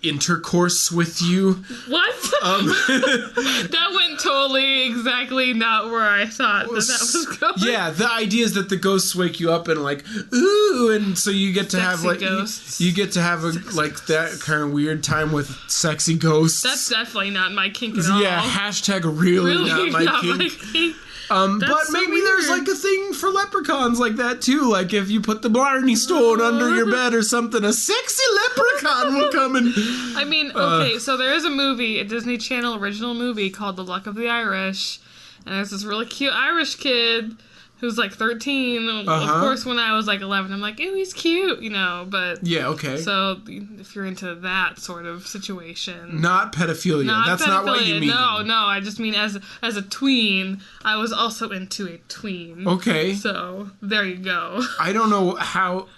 intercourse with you. What? That went totally exactly not where I thought that was going. Yeah, the idea is that the ghosts wake you up and, like, ooh, and so you get to have, like, you get to have that kind of weird time with sexy ghosts. That's definitely not my kink at all. Yeah, hashtag really not my kink. But so maybe weird. there's, like, a thing for leprechauns like that, too. Like, if you put the Blarney Stone under your bed or something, a sexy leprechaun will come and... I mean, okay, so there is a movie, a Disney Channel original movie called The Luck of the Irish, and there's this really cute Irish kid who's, like, 13. Of course, when I was, like, 11, I'm like, ew, he's cute, you know, but... Yeah, okay. So, if you're into that sort of situation... Not pedophilia. That's not what you mean. No, I just mean as a tween, I was also into a tween. Okay. So, there you go. I don't know how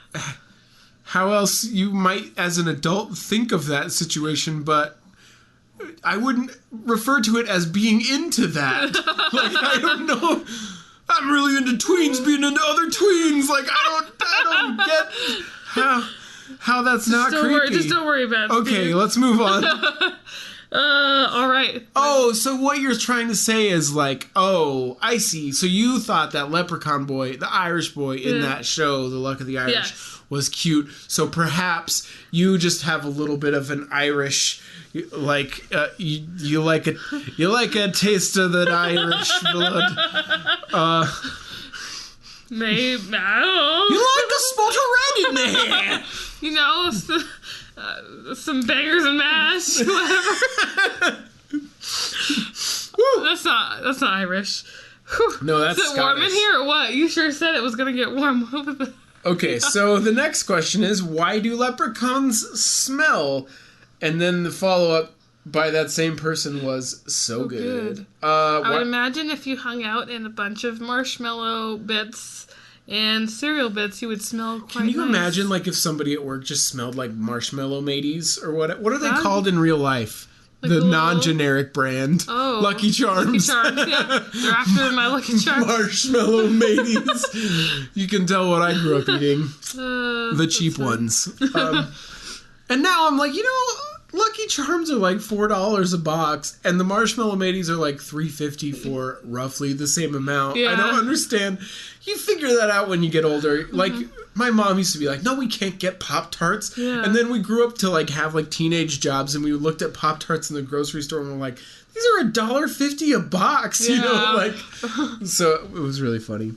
else you might, as an adult, think of that situation, but I wouldn't refer to it as being into that. Like, I don't know... I'm really into tweens being into other tweens. Like, I don't get how that's not creepy. Just don't worry about it. Okay, Steve. let's move on. All right. Oh, so what you're trying to say is, like, oh, I see. So you thought that leprechaun boy, the Irish boy in that show, The Luck of the Irish, was cute. So perhaps you just have a little bit of an Irish... Like you like a taste of that Irish blood. Maybe I don't You know. like a spot of red in the hair. You know, some bangers and mash, whatever. That's not Irish. Whew. No, that's Is it warm in here or what? You sure said it was gonna get warm. Okay, so the next question is, why do leprechauns smell? And then the follow-up by that same person was so good. I would imagine if you hung out in a bunch of marshmallow bits and cereal bits, you would smell quite Can you nice. imagine, like, if somebody at work just smelled like marshmallow mateys? Or what are they called in real life? Like the non-generic brand. Oh. Lucky Charms. Lucky Charms, yeah. They're after my Lucky Charms. Marshmallow mateys. You can tell what I grew up eating. The cheap ones. And now I'm like, Lucky Charms are like $4 a box, and the Marshmallow Mateys are like $3.50 for roughly the same amount. Yeah. I don't understand. You figure that out when you get older. Like, my mom used to be like, no, we can't get Pop-Tarts. Yeah. And then we grew up to like have like teenage jobs, and we looked at Pop-Tarts in the grocery store, and we're like, these are $1.50 a box, like. So it was really funny.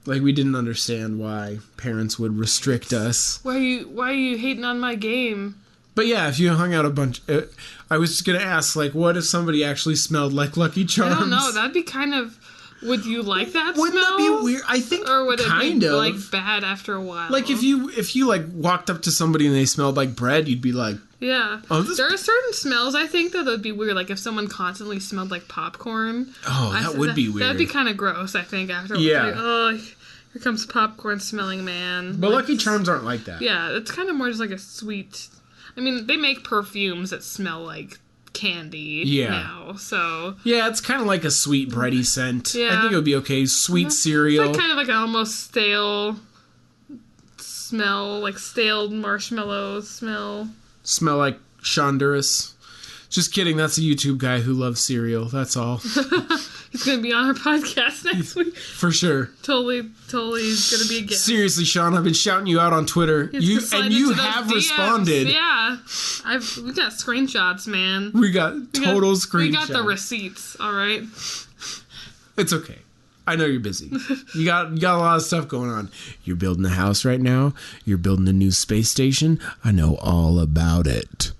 Like, we didn't understand why parents would restrict us. Why are you hating on my game? But yeah, if you hung out a bunch... I was just going to ask, like, what if somebody actually smelled like Lucky Charms? I don't know. That'd be kind of... Would you like that Wouldn't smell? that be weird? I think or would it kind be, of. like, bad after a while? Like, if you, like, walked up to somebody and they smelled like bread, you'd be like... Yeah. Oh, there are certain smells, I think, that would be weird. Like, if someone constantly smelled like popcorn. Oh, that would be weird. That'd be kind of gross, I think, after. Yeah. Like, oh, here comes popcorn-smelling man. But like, Lucky Charms aren't like that. Yeah, it's kind of more just like a sweet... I mean, they make perfumes that smell like candy now, so... Yeah, it's kind of like a sweet bready scent. Yeah. I think it would be okay. Sweet cereal. It's like kind of like an almost stale smell, like stale marshmallow smell. Smell like Shonduras. Just kidding, that's a YouTube guy who loves cereal. That's all. He's going to be on our podcast next week. For sure. Totally he's going to be a guest. Seriously, Sean, I've been shouting you out on Twitter. You have DMs. responded. Yeah. We got screenshots, man. We got screenshots. We got the receipts, all right? It's okay. I know you're busy. You got a lot of stuff going on. You're building a house right now. You're building a new space station. I know all about it.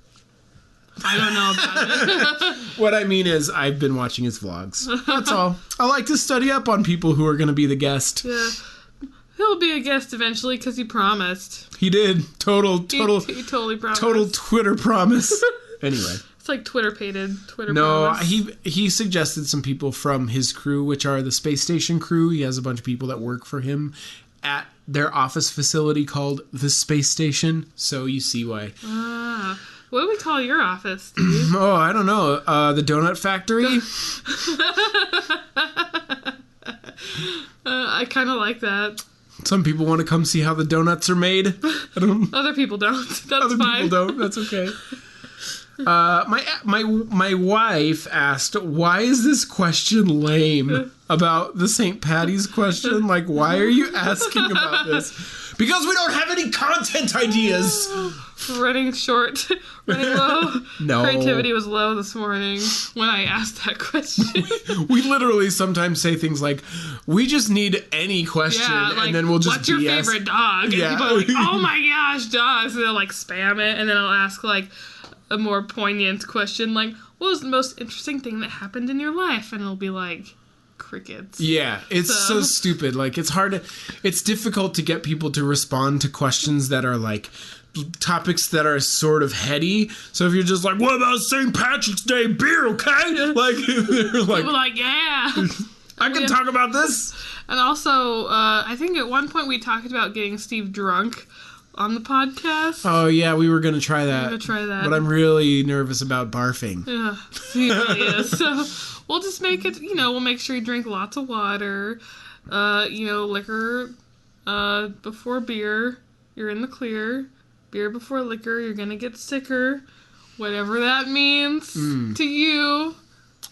I don't know about it. What I mean is, I've been watching his vlogs. That's all. I like to study up on people who are going to be the guest. Yeah. He'll be a guest eventually because he promised. He did. Total. He totally promised. Total Twitter promise. Anyway. It's like Twitter-pated. No, promise. he suggested some people from his crew, which are the space station crew. He has a bunch of people that work for him at their office facility called the Space Station. So you see why. What do we call your office, Steve? Oh, I don't know. The Donut Factory? I kind of like that. Some people want to come see how the donuts are made. Other people don't. That's Other fine. people don't. That's okay. My wife asked, why is this question lame about the St. Patty's question? Like, why are you asking about this? Because we don't have any content ideas. Running short, running low. No. Creativity was low this morning when I asked that question. We literally sometimes say things like, we just need any question, like, and then we'll just what's your BS. favorite dog? And Yeah. people are like, oh my gosh, dogs. And they'll like spam it, and then I'll ask like a more poignant question like, what was the most interesting thing that happened in your life? And it'll be like, crickets. Yeah, it's so stupid. Like, it's difficult to get people to respond to questions that are like topics that are sort of heady. So if you're just like, what about St. Patrick's Day beer, okay? Like, they're like, People are like, yeah. I can talk about this. And also, I think at one point we talked about getting Steve drunk on the podcast. Oh yeah, we were gonna try that. But I'm really nervous about barfing. Yeah, he really is. So we'll just make it, we'll make sure you drink lots of water, liquor before beer. You're in the clear. Beer before liquor, you're gonna get sicker. Whatever that means to you.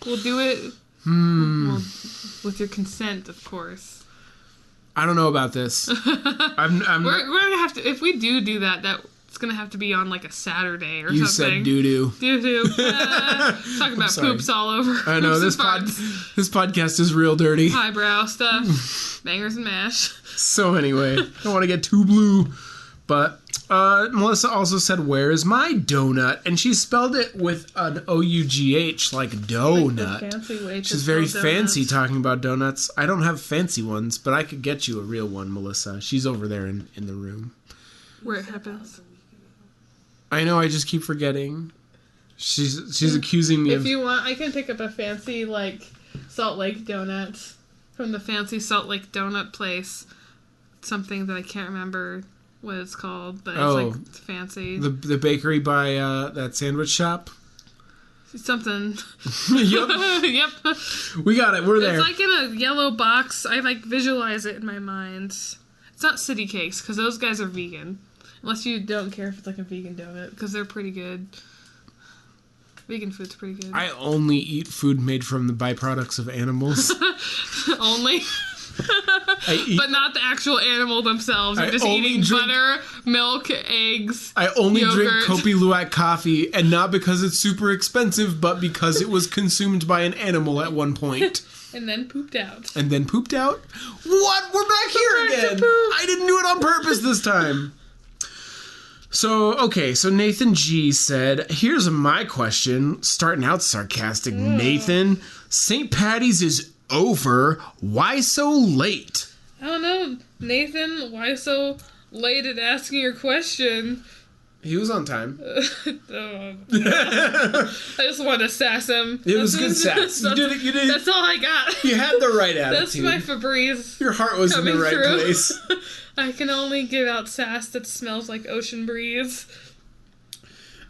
We'll do it with your consent, of course. I don't know about this. We're gonna have to, if we do that, it's gonna have to be on like a Saturday or something. You said doo-doo. Doo-doo. Talking about poops all over. I know, this podcast is real dirty. Highbrow stuff. Bangers and mash. So anyway, I don't want to get too blue. But Melissa also said, where is my donut? And she spelled it with an O-U-G-H, like donut. Like the fancy way to She's very spell fancy donuts. talking about donuts. I don't have fancy ones, but I could get you a real one, Melissa. She's over there in the room. Where it happens. I know, I just keep forgetting. She's accusing me If of... you want, I can pick up a fancy, like, Salt Lake donut from the fancy Salt Lake donut place. Something that I can't remember what it's called, but it's like fancy. The bakery by that sandwich shop? Something. Yep. Yep. We got it. We're there. It's like in a yellow box. I like visualize it in my mind. It's It's not City Cakes, because those guys are vegan. Unless you don't care if it's like a vegan donut, because they're pretty good. Vegan food's pretty good. I only eat food made from the byproducts of animals. Only? But not the actual animal themselves. You're just eating butter, milk, eggs, I only yogurt. drink Kopi Luwak coffee, and not because it's super expensive, but because it was consumed by an animal at one point. And then pooped out. And then pooped out? What? We're back here again! I didn't do it on purpose this time. So Nathan G said, here's my question. Starting out sarcastic, Nathan. St. Patty's is over. Why so late? I don't know, Nathan. Why so late at asking your question? He was on time. I just wanted to sass him. It was good sass. You did it. That's all I got. You had the right attitude. That's my Febreze. Your heart was in the right place. I can only give out sass that smells like ocean breeze.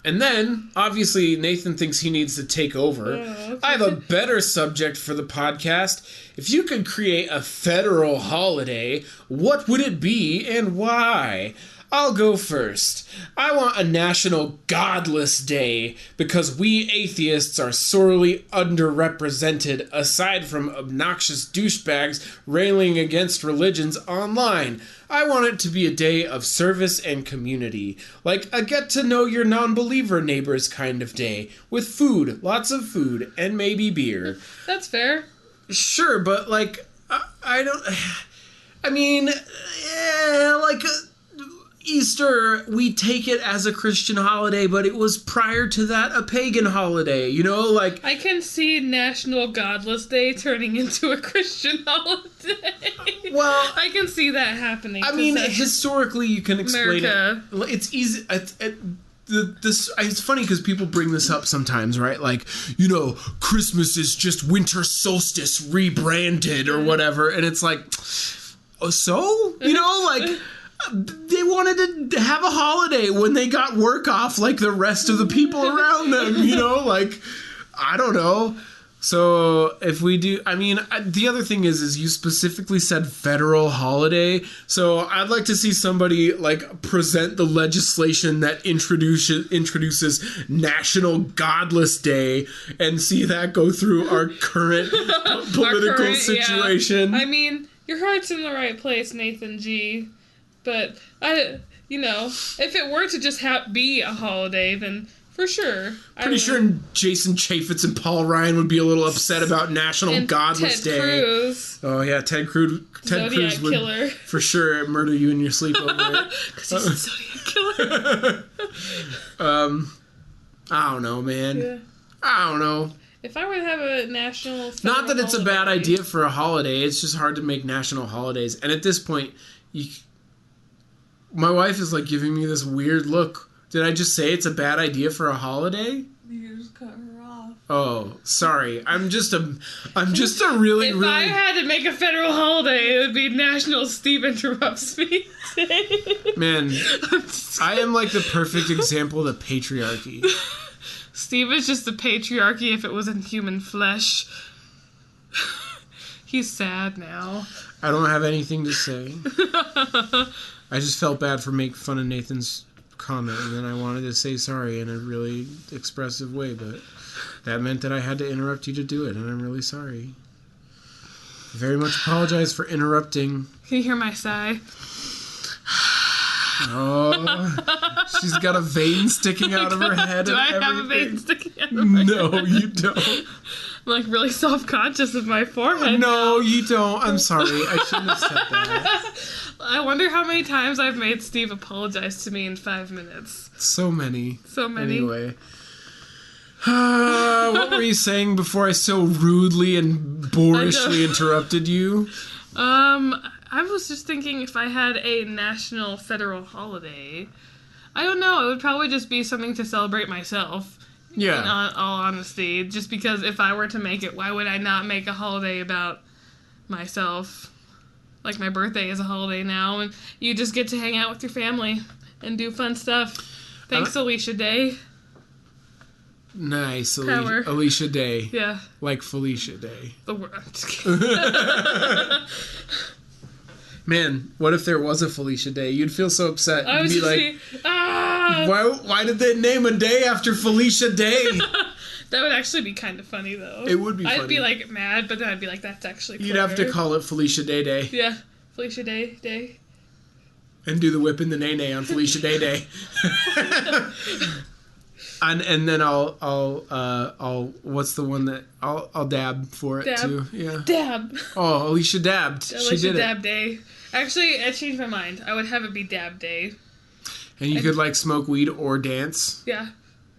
And then, obviously, Nathan thinks he needs to take over. Okay. I have a better subject for the podcast. If you could create a federal holiday, what would it be and why? I'll go first. I want a National Godless Day because we atheists are sorely underrepresented aside from obnoxious douchebags railing against religions online. I want it to be a day of service and community, like a get-to-know-your non-believer neighbors kind of day, with food, lots of food, and maybe beer. That's fair. Sure, but, like, I don't... I mean, Easter, we take it as a Christian holiday, but it was prior to that a pagan holiday, you know? Like, I can see National Godless Day turning into a Christian holiday. Well, I can see that happening. I mean, historically, you can explain America. it. It's easy. It's funny because people bring this up sometimes, right? Like, you know, Christmas is just winter solstice rebranded or whatever, and it's like, oh, so? You know, like, they wanted to have a holiday when they got work off like the rest of the people around them, you know? Like, I don't know. So if we do, I mean, the other thing is you specifically said federal holiday. So I'd like to see somebody like present the legislation that introduces National Godless Day and see that go through our current political situation. Yeah. I mean, your heart's in the right place, Nathan G. But if it were to just be a holiday, then for sure. Pretty sure Jason Chaffetz and Paul Ryan would be a little upset about National Godless Day. Cruz. Oh yeah, Ted Cruz would killer. For sure murder you in your sleep over it. Because he's a Zodiac killer. I don't know, man. Yeah. I don't know. If I were to have a national... Not that it's a bad idea for a holiday. It's just hard to make national holidays. And at this point, my wife is like giving me this weird look. Did I just say it's a bad idea for a holiday? You just cut her off. Oh, sorry. I'm just a really, if really... I had to make a federal holiday, it would be National Steve Interrupts Me Day. Man, I am like the perfect example of the patriarchy. Steve is just the patriarchy if it was in human flesh. He's sad now. I don't have anything to say. I just felt bad for making fun of Nathan's comment, and then I wanted to say sorry in a really expressive way, but that meant that I had to interrupt you to do it, and I'm really sorry. I very much apologize for interrupting. Can you hear my sigh? Oh, she's got a vein sticking out of her head. Do I have a vein sticking out of my head? No, you don't. I'm like really self-conscious of my forehead. No, you don't. I'm sorry. I shouldn't have said that. I wonder how many times I've made Steve apologize to me in 5 minutes. So many. So many. Anyway. What were you saying before I so rudely and boorishly interrupted you? I was just thinking if I had a national federal holiday, I don't know, it would probably just be something to celebrate myself. Yeah. In all honesty. Just because if I were to make it, why would I not make a holiday about myself? Like my birthday is a holiday now, and you just get to hang out with your family and do fun stuff. Thanks, Alicia Day. Nice, Power. Alicia Day. Yeah. Like Felicia Day. I'm just kidding. Man, what if there was a Felicia Day? You'd feel so upset. I You'd was be just like, ah! why did they name a day after Felicia Day? That would actually be kind of funny, though. It would be funny. I'd be, like, mad, but then I'd be like, that's actually clever. You'd have to call it Felicia Day. Yeah, Felicia Day. And do the whip and the nay on Felicia Day. And then I'll what's the one that I'll dab for it too. Yeah. Dab. Oh, Alicia dabbed. Alicia she did Dab it. Day. Actually, I changed my mind. I would have it be Dab Day. And you could like smoke weed or dance. Yeah.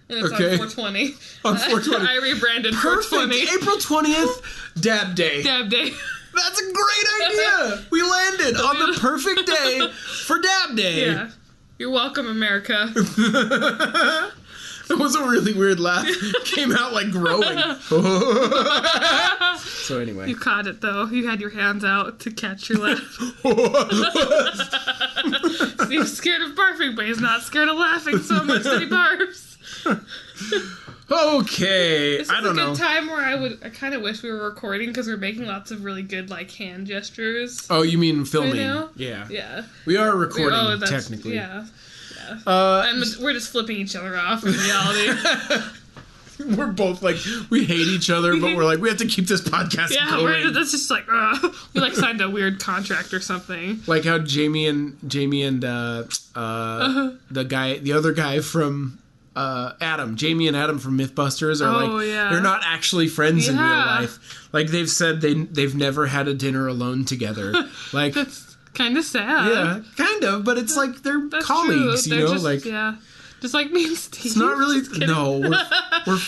And it's Okay. on 420. On 420. I rebranded Perfect. 420. April 20th, Dab Day. Dab Day. That's a great idea. We landed on the perfect day for Dab Day. Yeah. You're welcome, America. That was a really weird laugh. Came out like growing. So anyway. You caught it, though. You had your hands out to catch your laugh. He's scared of barfing, but he's not scared of laughing so much that he barfs. Okay. This is I don't a good know. time where I kind of wish we were recording because we're making lots of really good, like, hand gestures. Oh, you mean filming? Right now? Yeah. Yeah. We are recording, that's- technically. Yeah. We're just flipping each other off in reality. We're both like, we hate each other, but we're like, we have to keep this podcast Yeah, going. that's just like, we like signed a weird contract or something. Like how Jamie and the other guy from Adam, Jamie and Adam from Mythbusters are they're not actually friends in real life. Like they've said they've never had a dinner alone together. Like That's kind of sad. yeah, kind of, but it's like they're That's colleagues, true. you know, Just, like yeah. Just like me and Steve. it's not really no.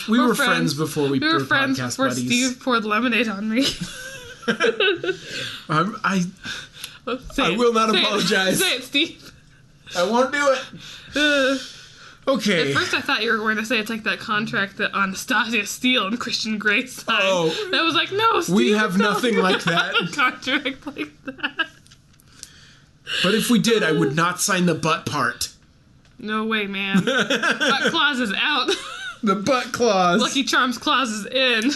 We were friends before we were friends podcast before buddies. Steve poured lemonade on me. I will not apologize. Say it, Steve. I won't do it. Okay. At first, I thought you were going to say it's like that contract that Anastasia Steele and Christian Grey signed. Oh. That was like, no, Steve. We have it's not nothing like that. a contract like that. But if we did, I would not sign the butt part. No way, man. Butt clause is out. The butt clause. Lucky Charms clause is in.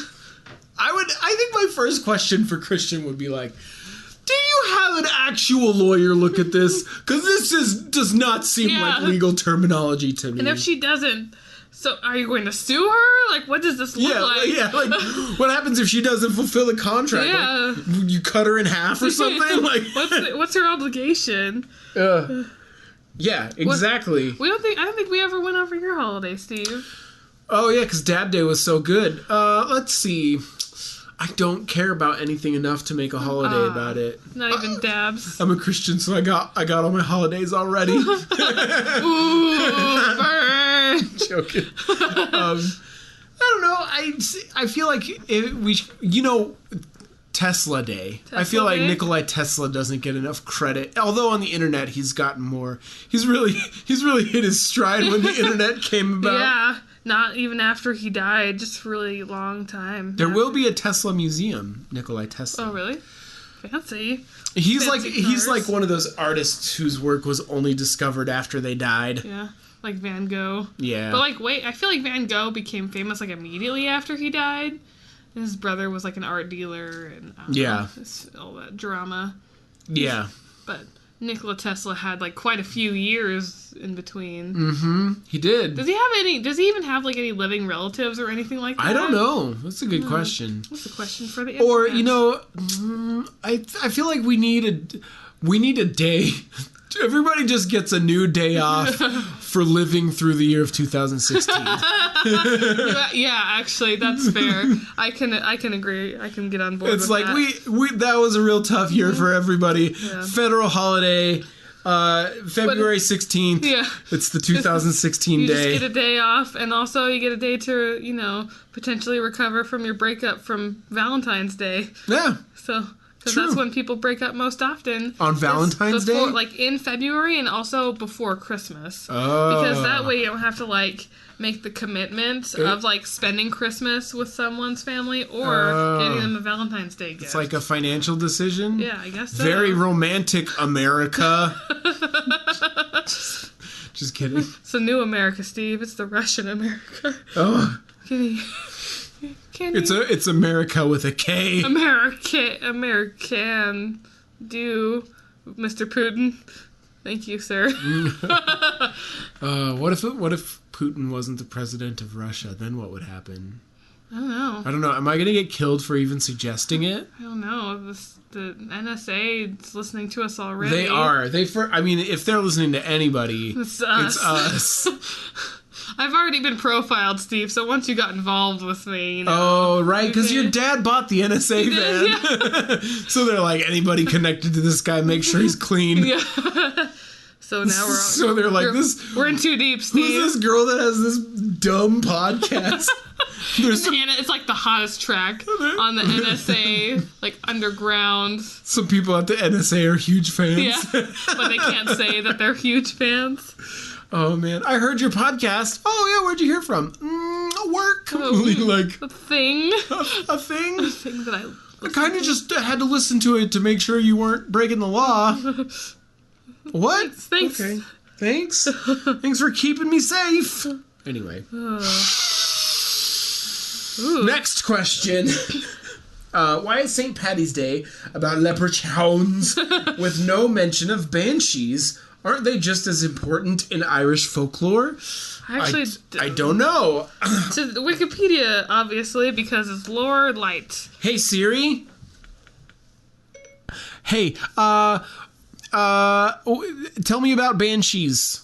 I think my first question for Christian would be like, do you have an actual lawyer look at this? Because this does not seem like legal terminology to me. And if she doesn't, so are you going to sue her? Like, what does this look like? Yeah, like, what happens if she doesn't fulfill the contract? Yeah. Like, you cut her in half or something? Like, what's her obligation? yeah, exactly. I don't think we ever went over your holiday, Steve. Oh, yeah, because Dab Day was so good. Let's see. I don't care about anything enough to make a holiday about it. Not even dabs. I'm a Christian, so I got all my holidays already. Ooh, burn. Joking. I don't know. I feel like Tesla Day. I feel like Day? Nikolai Tesla doesn't get enough credit. Although on the internet he's gotten more. He's really hit his stride when the internet came about. Yeah, not even after he died, just really long time. There will be a Tesla museum, Nikolai Tesla. Oh, really? Fancy. He's Fancy he's cars. like one of those artists whose work was only discovered after they died. Yeah, like Van Gogh. Yeah. But like, wait, I feel like Van Gogh became famous like immediately after he died. And his brother was like an art dealer, and all that drama. Yeah. But Nikola Tesla had like quite a few years in between. Mm-hmm. He did. Does he even have like any living relatives or anything like that? I don't know. That's a good question. That's a question for the internet. Or I feel like we need a day. Everybody just gets a new day off for living through the year of 2016. Yeah, actually, that's fair. I can agree. I can get on board. It's with like that. we that was a real tough year for everybody. Yeah. Federal holiday, February 16th. Yeah. It's the 2016 you day. just get a day off, and also you get a day to potentially recover from your breakup from Valentine's Day. Yeah. So. Because True. that's when people break up most often. On Valentine's Day? Like in February and also before Christmas. Oh. Because that way you don't have to like make the commitment of like spending Christmas with someone's family or getting them a Valentine's Day gift. It's like a financial decision? Yeah, I guess so. Very romantic, America. Just kidding. It's the new America, Steve. It's the Russian America. Oh. It's America with a K. American do Mr. Putin. Thank you, sir. What if Putin wasn't the president of Russia? Then what would happen? I don't know. I don't know. Am I going to get killed for even suggesting it? I don't know. The NSA is listening to us already. They are. If they're listening to anybody, It's us. it's us. I've already been profiled, Steve, so once you got involved with me, Oh, right, because your dad bought the NSA did, van. So they're like, anybody connected to this guy, make sure he's clean. Yeah. So now So they're like, we're in too deep, Steve. Who's this girl that has this dumb podcast? There's It's like the hottest track on the NSA, like underground. some people at the NSA are huge fans. Yeah, but they can't say that they're huge fans. Oh, man. I heard your podcast. Oh, yeah, where'd you hear from? Work. Like, A thing. a thing? Thing that I kind of just had to listen to it to make sure you weren't breaking the law. What? Thanks. Okay. Thanks. Thanks for keeping me safe. Anyway. Next question. Why is St. Paddy's Day about leprechauns with no mention of banshees? Aren't they just as important in Irish folklore? Actually, I don't know. to the Wikipedia, obviously, because it's lore light. Hey, Siri. Hey, tell me about banshees.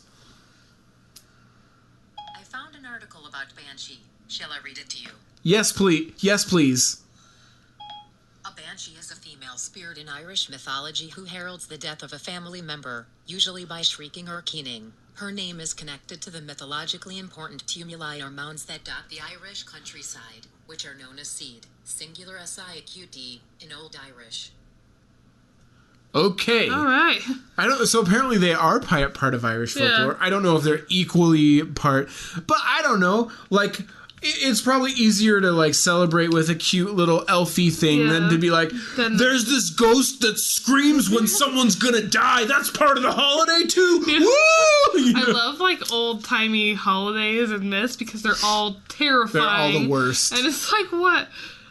I found an article about Banshee. Shall I read it to you? Yes, please. Yes, please. A banshee is a female spirit in Irish mythology who heralds the death of a family member, usually by shrieking or keening. Her name is connected to the mythologically important tumuli or mounds that dot the Irish countryside, which are known as seed, singular siaqt, in Old Irish. Okay. All right. So apparently they are part of Irish folklore. Yeah. I don't know if they're equally part, but I don't know. Like, it's probably easier to like celebrate with a cute little elfie thing than to be like, there's this ghost that screams when someone's gonna die. That's part of the holiday too. Woo! You know? I love like old timey holidays and myths because they're all terrifying. They're all the worst. And it's like, what?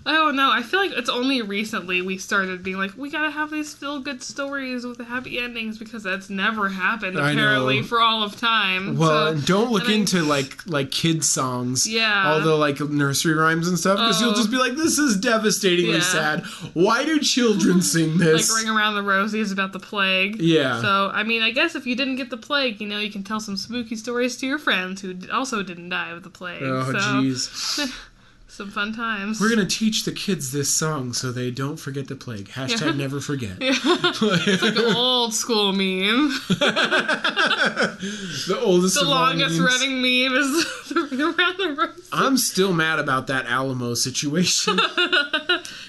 I don't know. I feel like it's only recently we started being like, we gotta have these feel-good stories with the happy endings because that's never happened apparently for all of time. Well, and don't look into like kids songs. Yeah. All the like nursery rhymes and stuff because you'll just be like, this is devastatingly sad. Why do children sing this? Like Ring Around the Rosie is about the plague. Yeah. So, I mean, I guess if you didn't get the plague, you know, you can tell some spooky stories to your friends who also didn't die of the plague. Oh, jeez. Some fun times. We're going to teach the kids this song so they don't forget the plague. Hashtag never forget. Yeah. It's like an old school meme. The oldest The of all longest memes. running meme is the Ring Around the Rosie. I'm still mad about that Alamo situation.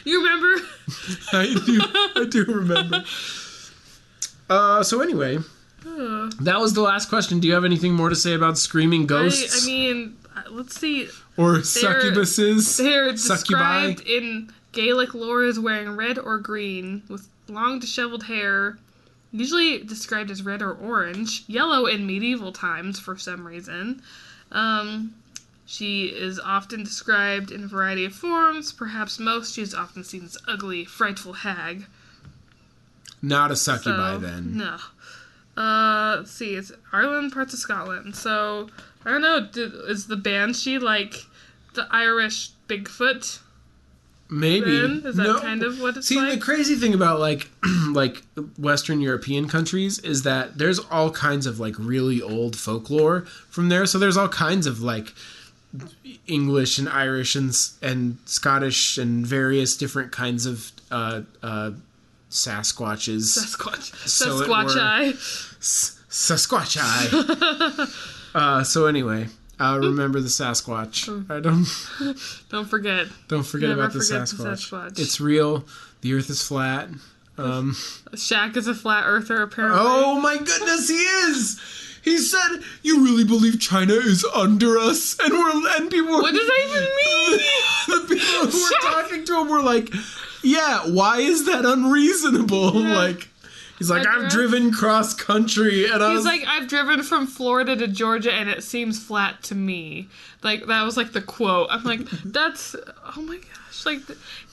You remember? I do remember. So anyway, that was the last question. Do you have anything more to say about screaming ghosts? I mean, let's see. Or succubuses? They're Succubi? described in Gaelic lore as wearing red or green with long disheveled hair, usually described as red or orange, yellow in medieval times for some reason. She is often described in a variety of forms. Perhaps most, she is often seen as ugly, frightful hag. Not a succubi then. No. Let's see, it's Ireland, parts of Scotland. So, I don't know, is the banshee like the Irish Bigfoot? Maybe. Then? Is that kind of what it's like? See, the crazy thing about like Western European countries is that there's all kinds of like really old folklore from there. So there's all kinds of like English and Irish and Scottish and various different kinds of Sasquatches. Sasquatchi. Sasquatchi. So anyway, remember the Sasquatch. Don't forget. Don't forget Never about the forget Sasquatch. the Sasquatch. It's real. The Earth is flat. Shaq is a flat earther, apparently. Oh my goodness, he is. He said, "You really believe China is under us?" And people were. What does that even mean? The people who were talking to him were like, "Yeah, why is that unreasonable?" Yeah. Like, He's like, I've address. driven cross country, and He's like, I've driven from Florida to Georgia, and it seems flat to me. Like, that was like the quote. I'm like, that's, oh my gosh, like,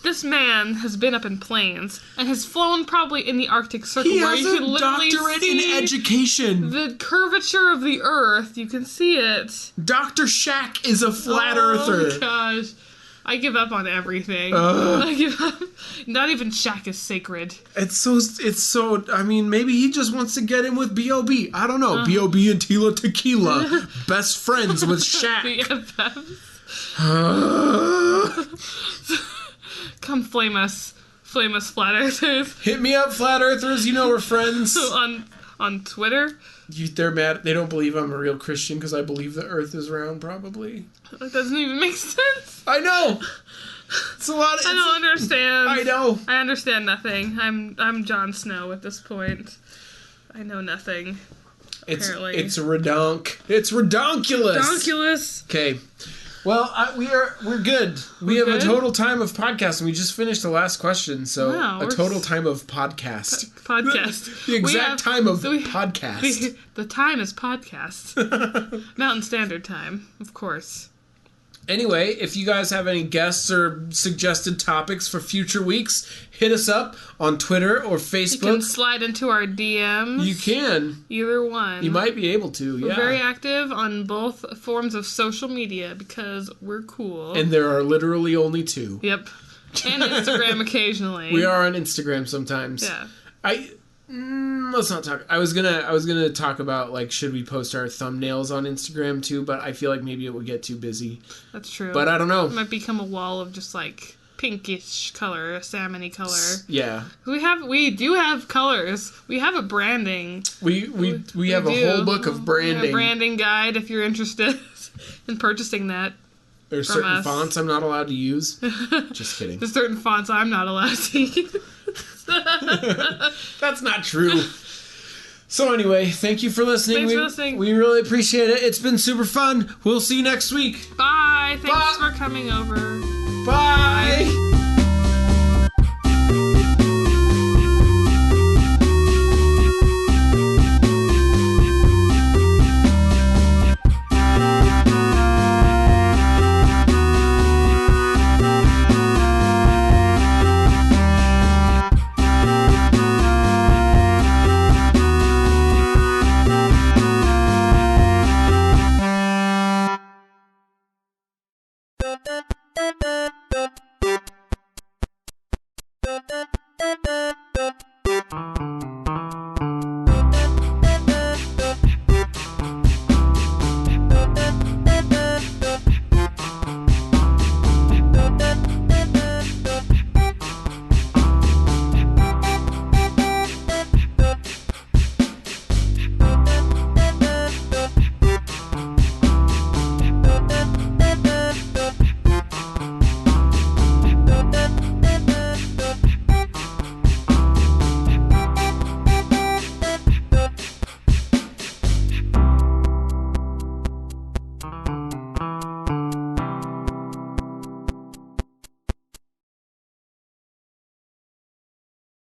this man has been up in planes and has flown probably in the Arctic Circle. he where has you can a literally doctorate in see education. the curvature of the Earth. You can see it. Dr. Shack is a flat Oh earther. my gosh. I give up on everything. I give up. Not even Shaq is sacred. It's so, I mean, maybe he just wants to get in with B.O.B. I don't know. B.O.B. and Tila Tequila. Best friends with Shaq. Come flame us flat earthers. Hit me up, flat earthers. You know we're friends. on Twitter. They're mad. They don't believe I'm a real Christian because I believe the earth is round, probably. That doesn't even make sense. I know. It's a lot of... I don't understand. I know. I understand nothing. I'm Jon Snow at this point. I know nothing. Apparently. It's redonk. It's redonkulous. Redonkulous. Okay. Well, we're good. We have a total time of podcasting. We just finished the last question, so wow, a total time of podcast. Podcast. The exact time of podcast. The time is podcast. Mountain Standard Time, of course. Anyway, if you guys have any guests or suggested topics for future weeks, hit us up on Twitter or Facebook. You can slide into our DMs. You can. Either one. You might be able to, yeah. We're very active on both forms of social media because we're cool. And there are literally only 2. Yep. And Instagram occasionally. We are on Instagram sometimes. Yeah. Let's not talk. I was gonna talk about, like, should we post our thumbnails on Instagram too, but I feel like maybe it would get too busy. That's true. But I don't know. It might become a wall of just like pinkish color, a salmony color. Yeah. We do have colors. We have a branding. We have a whole book of branding. A branding guide if you're interested in purchasing that. There's certain fonts I'm not allowed to use. Just kidding. There's certain fonts I'm not allowed to use. That's not true. So anyway, thank you for listening. Thanks for listening. We really appreciate it. It's been super fun. We'll see you next week. Bye. Thanks for coming over. Bye.